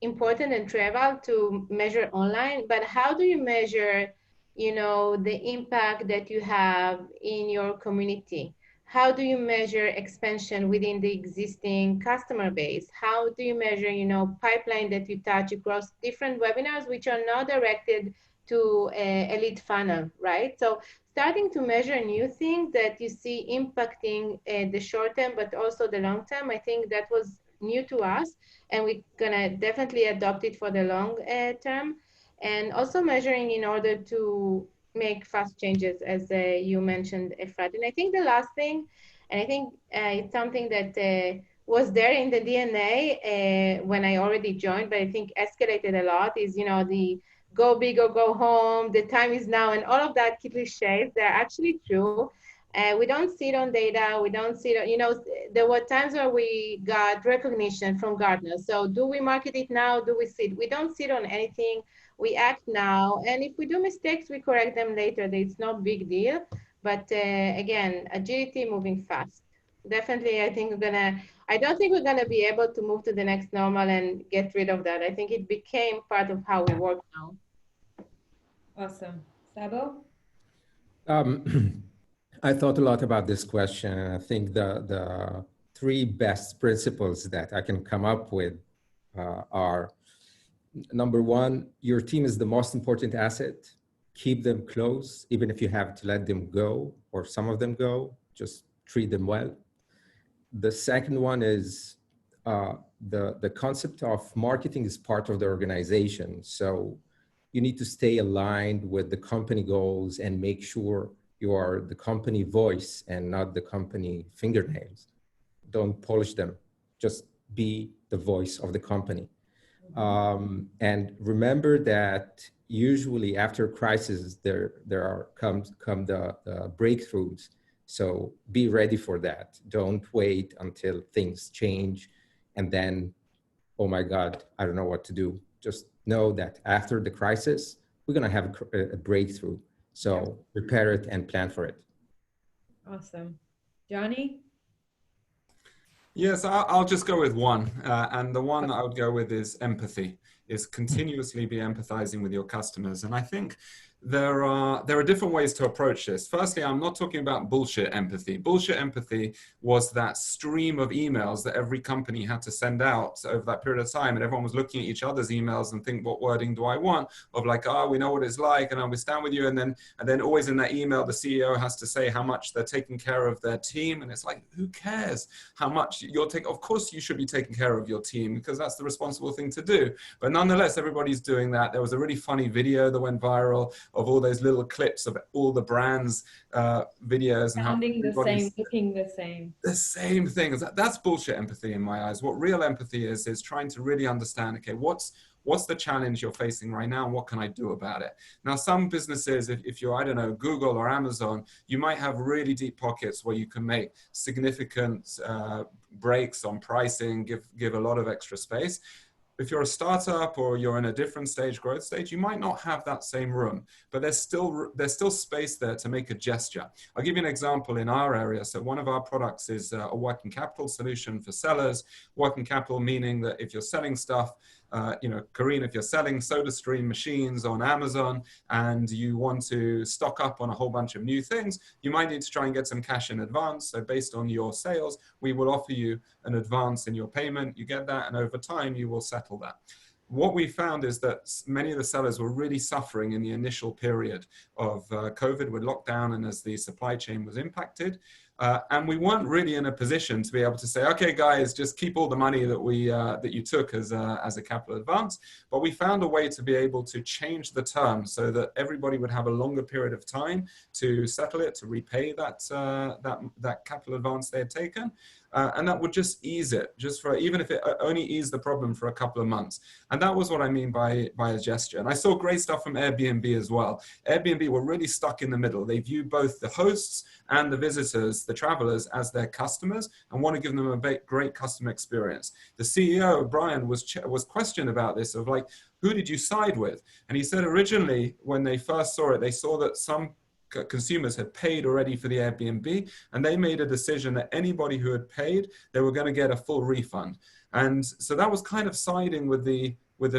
important and trivial to measure online, but how do you measure, the impact that you have in your community? how do you measure expansion within the existing customer base? How do you measure, pipeline that you touch across different webinars, which are not directed to a lead funnel, right? So starting to measure new things that you see impacting the short term, but also the long term, I think that was new to us, and we're gonna definitely adopt it for the long term. And also measuring in order to make fast changes, as you mentioned, Efrat. And I think the last thing, and I think it's something that was there in the DNA when I already joined, but I think escalated a lot, is, the go big or go home, the time is now, and all of that cliches, they're actually true. We don't see it on data. We don't see it, there were times where we got recognition from Gartner. So do we market it now? Do we see it? We don't see it on anything. We act now. And if we do mistakes, we correct them later. It's no big deal. But again, agility, moving fast. Definitely, I think I don't think we're gonna be able to move to the next normal and get rid of that. I think it became part of how we work now. Awesome. Sabo? I thought a lot about this question. I think the three best principles that I can come up with are, number one, your team is the most important asset. Keep them close, even if you have to let them go or some of them go, just treat them well. The second one is the concept of marketing is part of the organization. So you need to stay aligned with the company goals and make sure you are the company voice and not the company fingernails. Don't polish them, just be the voice of the company. And remember that usually after a crisis, there come the breakthroughs. So be ready for that. Don't wait until things change and then, oh my God, I don't know what to do. Just know that after the crisis, we're gonna have a breakthrough. So prepare it and plan for it. Awesome. Johnny? Yes, I'll just go with one. And the one that I would go with is empathy, is continuously be empathizing with your customers. And I think there are different ways to approach this. Firstly, I'm not talking about bullshit empathy. Bullshit empathy was that stream of emails that every company had to send out over that period of time, and everyone was looking at each other's emails and think, what wording do I want? Of like, we know what it's like, and we stand with you. And then always in that email, the CEO has to say how much they're taking care of their team, and it's like, who cares how much you're taking? Of course, you should be taking care of your team because that's the responsible thing to do. But nonetheless, everybody's doing that. There was a really funny video that went viral of all those little clips of all the brands' videos and Sounding how the same, looking the same. The same thing. That's bullshit empathy in my eyes. What real empathy is trying to really understand, okay, what's the challenge you're facing right now and what can I do about it? Now, some businesses, if you're, I don't know, Google or Amazon, you might have really deep pockets where you can make significant breaks on pricing, give a lot of extra space. If you're a startup or you're in a different growth stage, you might not have that same room, but there's still space there to make a gesture. I'll give you an example in our area. So one of our products is a working capital solution for sellers. Working capital meaning that if you're selling stuff, Karine, if you're selling SodaStream machines on Amazon and you want to stock up on a whole bunch of new things, you might need to try and get some cash in advance. So based on your sales, we will offer you an advance in your payment. You get that, and over time, you will settle that. What we found is that many of the sellers were really suffering in the initial period of COVID with lockdown and as the supply chain was impacted. And we weren't really in a position to be able to say, okay, guys, just keep all the money that you took as a capital advance. But we found a way to be able to change the terms so that everybody would have a longer period of time to settle it, to repay that capital advance they had taken. And that would just ease it, even if it only eased the problem for a couple of months. And that was what I mean by a gesture. And I saw great stuff from Airbnb as well. Airbnb were really stuck in the middle. They view both the hosts and the visitors, the travelers, as their customers and want to give them a great customer experience. The CEO, Brian, was questioned about this of like, who did you side with? And he said originally when they first saw it, they saw that some consumers had paid already for the Airbnb, and they made a decision that anybody who had paid, they were going to get a full refund. And so that was kind of siding with the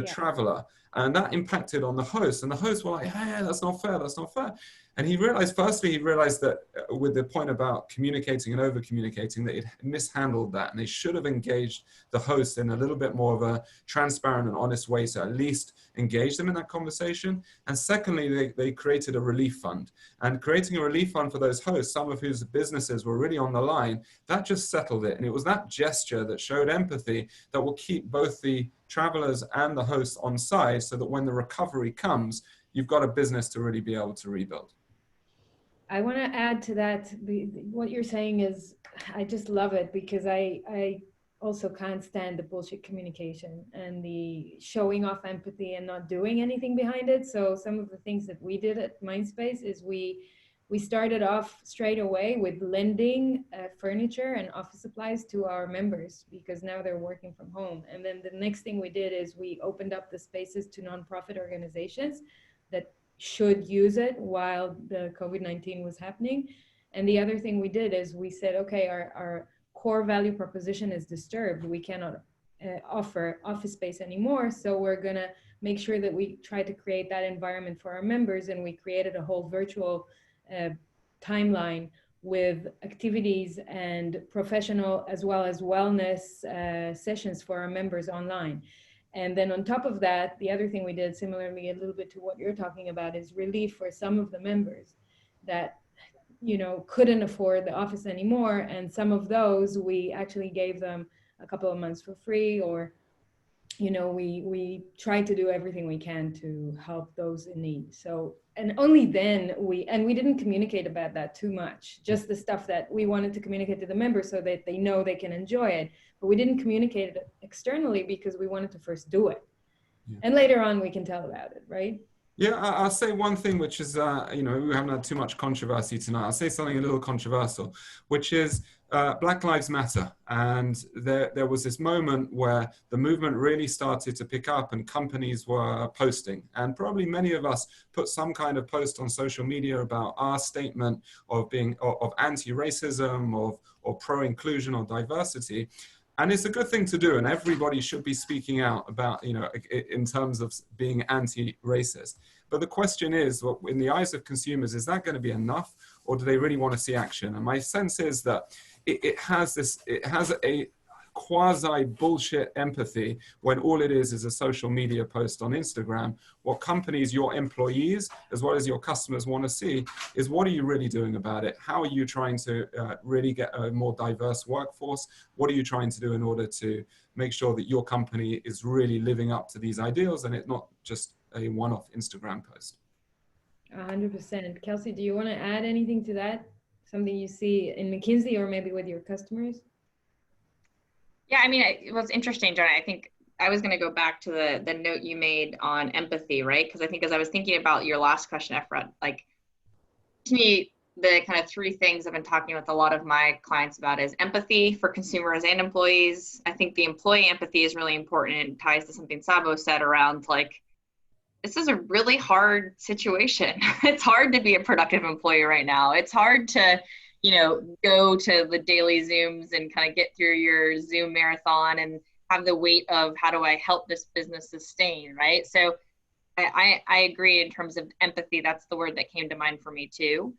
traveler. And that impacted on the host. And the hosts were like, hey, that's not fair, that's not fair. And he realized, firstly, he realized that with the point about communicating and over communicating, that it mishandled that. And they should have engaged the host in a little bit more of a transparent and honest way to at least engage them in that conversation. And secondly, they created a relief fund. And creating a relief fund for those hosts, some of whose businesses were really on the line, that just settled it. And it was that gesture that showed empathy that will keep both the travelers and the hosts on side, so that when the recovery comes, you've got a business to really be able to rebuild. I want to add to that. What you're saying is, I just love it, because I also can't stand the bullshit communication and the showing off empathy and not doing anything behind it. So some of the things that we did at Mindspace is we started off straight away with lending furniture and office supplies to our members, because now they're working from home. And then the next thing we did is we opened up the spaces to nonprofit organizations that should use it while the COVID-19 was happening. And the other thing we did is we said, okay, our core value proposition is disturbed. We cannot offer office space anymore. So we're gonna make sure that we try to create that environment for our members. And we created a whole virtual timeline with activities and professional as well as wellness sessions for our members online. And then on top of that, the other thing we did, similarly a little bit to what you're talking about, is relief for some of the members that, you know, couldn't afford the office anymore. And some of those, we actually gave them a couple of months for free, or, you know, we tried to do everything we can to help those in need. So, and only then we didn't communicate about that too much, just the stuff that we wanted to communicate to the members so that they know they can enjoy it. But we didn't communicate it externally because we wanted to first do it. Yeah. And later on we can tell about it, right? Yeah, I'll say one thing, which is, you know, we haven't had too much controversy tonight. I'll say something a little controversial, which is Black Lives Matter. And there was this moment where the movement really started to pick up and companies were posting. And probably many of us put some kind of post on social media about our statement of being of anti-racism, of pro-inclusion or diversity. And it's a good thing to do, and everybody should be speaking out about, you know, in terms of being anti-racist. But the question is, well, in the eyes of consumers, is that going to be enough, or do they really want to see action? And my sense is that it has a quasi bullshit empathy when all it is a social media post on Instagram. What companies, your employees, as well as your customers want to see is, what are you really doing about it? How are you trying to really get a more diverse workforce? What are you trying to do in order to make sure that your company is really living up to these ideals and it's not just a one-off Instagram post? 100%. Kelsey, do you want to add anything to that? Something you see in McKinsey or maybe with your customers? Yeah, I mean, it was interesting, John. I think I was going to go back to the note you made on empathy, right? Because I think as I was thinking about your last question, Efrat, like, to me, the kind of three things I've been talking with a lot of my clients about is empathy for consumers and employees. I think the employee empathy is really important, and it ties to something Sabo said around, like, this is a really hard situation. It's hard to be a productive employee right now. It's hard to, you know, go to the daily Zooms and kind of get through your Zoom marathon and have the weight of, how do I help this business sustain, right? So I agree in terms of empathy. That's the word that came to mind for me too.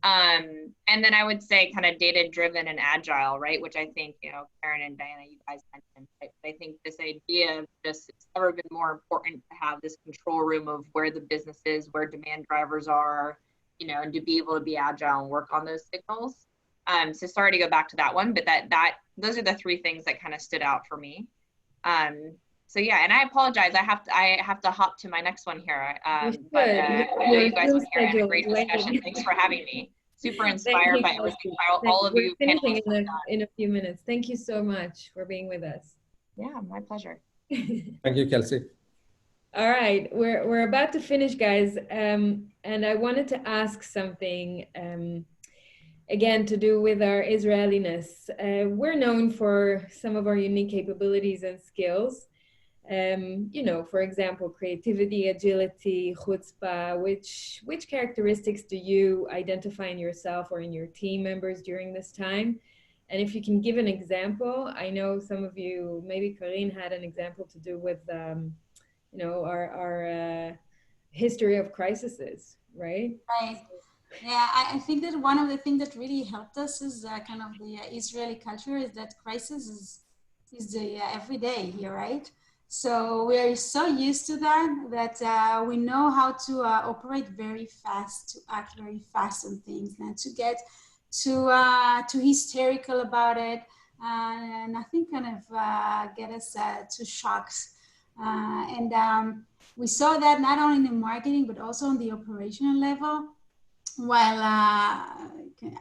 And then I would say kind of data-driven and agile, right? Which I think, you know, Karen and Diana, you guys mentioned. I think this idea of just, it's never been more important to have this control room of where the business is, where demand drivers are, you know, and to be able to be agile and work on those signals. So sorry to go back to that one, but those are the three things that kind of stood out for me. So yeah, and I apologize. I have to hop to my next one here. But I know you guys are here. I had a great discussion. Thanks for having me. Super inspired by everything, by all of you. Finishing in a few minutes. Thank you so much for being with us. Yeah, my pleasure. Thank you, Kelsey. All right, we're about to finish, guys. And I wanted to ask something, again, to do with our Israeliness. We're known for some of our unique capabilities and skills. You know, for example, creativity, agility, chutzpah. Which characteristics do you identify in yourself or in your team members during this time? And if you can give an example, I know some of you, maybe Corinne had an example to do with our history of crises, right? Right. Yeah, I think that one of the things that really helped us is kind of the Israeli culture is that crisis is the everyday here, right? So we are so used to that we know how to operate very fast, to act very fast on things, and to get too hysterical about it. Nothing kind of get us to shocks. We saw that not only in the marketing, but also on the operational level. While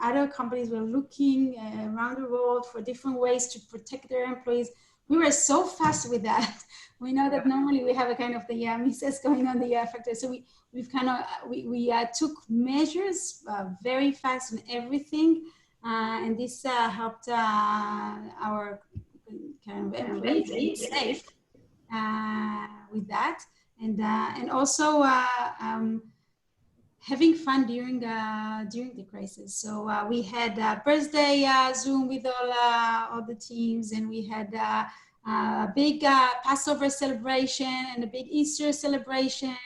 other companies were looking around the world for different ways to protect their employees, we were so fast with that. We know that normally we have a kind of the misses going on the factory. So we took measures very fast on everything. And this helped our kind of employees be safe with that. And also having fun during the crisis. So we had a birthday Zoom with all the teams, and we had a big Passover celebration and a big Easter celebration.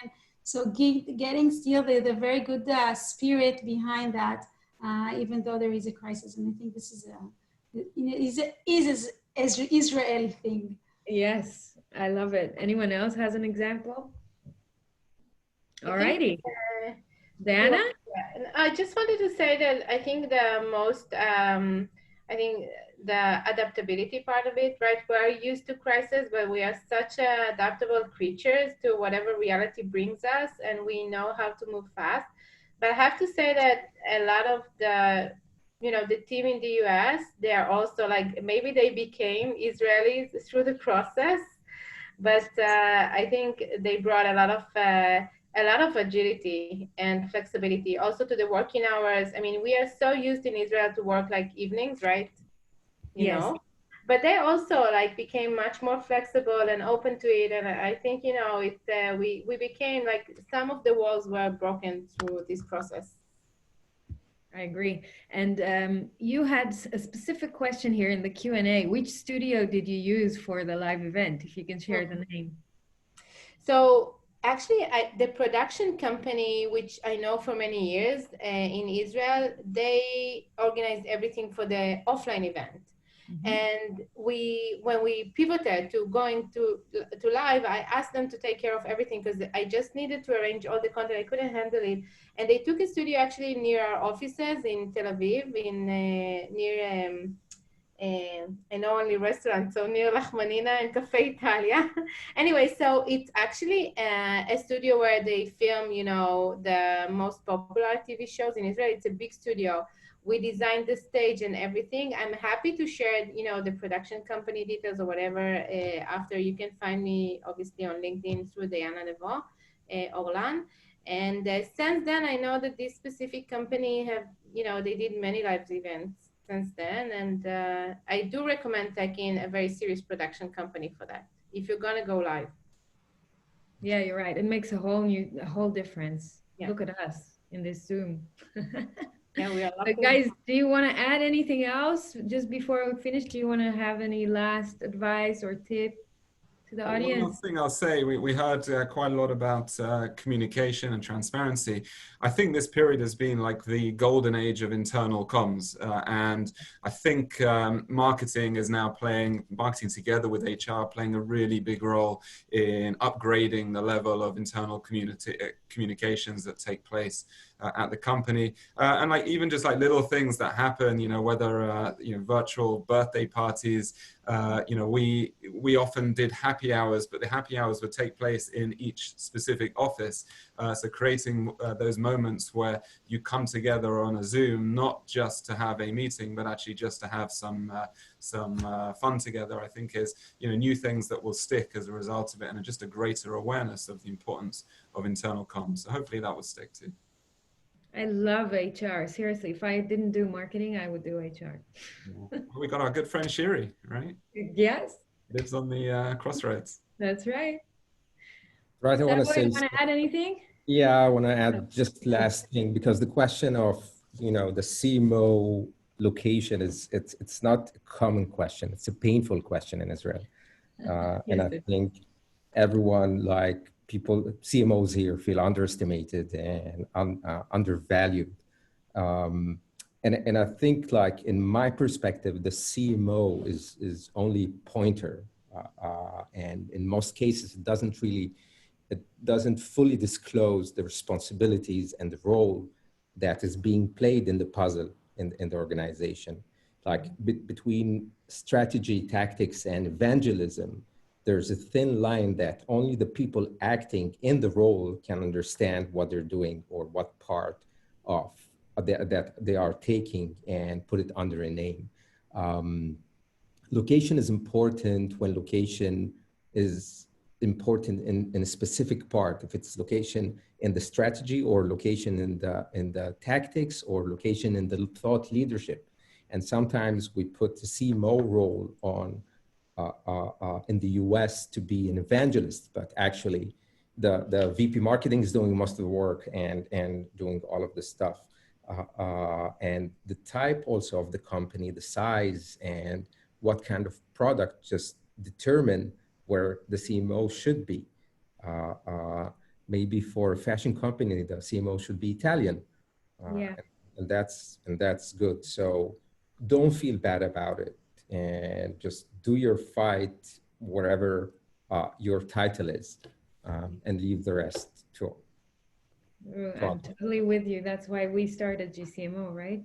So getting still the very good spirit behind that, even though there is a crisis. And I think this is an Israeli thing. Yes, I love it. Anyone else has an example? All righty. Diana? Yeah, I just wanted to say that I think the most, I think the adaptability part of it, right? We're used to crisis, but we are such adaptable creatures to whatever reality brings us, and we know how to move fast. But I have to say that a lot of the team in the US, they are also like, maybe they became Israelis through the process, but I think they brought a lot of agility and flexibility also to the working hours. I mean, we are so used in Israel to work like evenings, right? You know, but they also like became much more flexible and open to it. And I think, we became like, some of the walls were broken through this process. I agree. And you had a specific question here in the Q&A. Which studio did you use for the live event? If you can share the name. So actually, the production company, which I know for many years in Israel, they organized everything for the offline event. Mm-hmm. And when we pivoted to going to live, I asked them to take care of everything because I just needed to arrange all the content. I couldn't handle it. And they took a studio actually near our offices in Tel Aviv, near I know only restaurants, so near Lachmanina and Cafe Italia. Anyway, so it's actually a studio where they film, the most popular TV shows in Israel. It's a big studio. We designed the stage and everything. I'm happy to share, the production company details or whatever after. You can find me obviously on LinkedIn through Diana Nevo, Orlan. And since then, I know that this specific company have, they did many live events since then. And I do recommend taking a very serious production company for that, if you're gonna go live. Yeah, you're right. It makes a whole difference. Yeah. Look at us in this Zoom. Yeah, we are. But guys, do you want to add anything else just before we finish? Do you want to have any last advice or tip to the audience? One thing I'll say, we heard quite a lot about communication and transparency. I think this period has been like the golden age of internal comms. And I think marketing together with HR, playing a really big role in upgrading the level of internal communications that take place at the company. And like even just like little things that happen, whether, virtual birthday parties, we often did happy hours, but the happy hours would take place in each specific office. So creating those moments where you come together on a Zoom, not just to have a meeting, but actually just to have some fun together, I think is, new things that will stick as a result of it, and just a greater awareness of the importance of internal comms. So hopefully that will stick too. I love HR. Seriously, if I didn't do marketing, I would do HR. We got our good friend Shiri, right? Yes. Lives on the crossroads. That's right. Right. I want to say. You want to add anything? Yeah, I want to add just last thing, because the question of the CMO location it's not a common question. It's a painful question in Israel, and I think everyone, like people, CMOs here feel underestimated and undervalued. And I think, like, in my perspective, the CMO is only pointer. And in most cases, it doesn't fully disclose the responsibilities and the role that is being played in the puzzle in the organization. Like between strategy, tactics, and evangelism, there's a thin line that only the people acting in the role can understand what they're doing or what part of that they are taking and put it under a name. Location is important when location is important in a specific part. If it's location in the strategy, or location in the tactics, or location in the thought leadership. And sometimes we put the CMO role on in the US to be an evangelist, but actually the VP marketing is doing most of the work and doing all of this stuff. And the type also of the company, the size, and what kind of product just determine where the CMO should be. Maybe for a fashion company, the CMO should be Italian. Yeah. And that's good. So don't feel bad about it, and just do your fight wherever your title is, and leave the rest to. I'm totally with you. That's why we started G-CMO, right?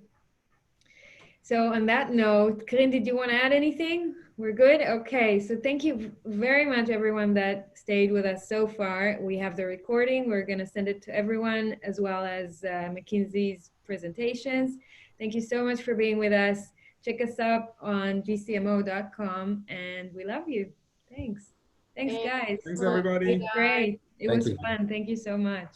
So on that note, Corinne, did you want to add anything? We're good? Okay, so thank you very much, everyone that stayed with us so far. We have the recording. We're going to send it to everyone, as well as McKinsey's presentations. Thank you so much for being with us. Check us up on gcmo.com, and we love you. Thanks. Thanks, guys. Thanks, everybody. It was great. It was you. fun. Thank you so much.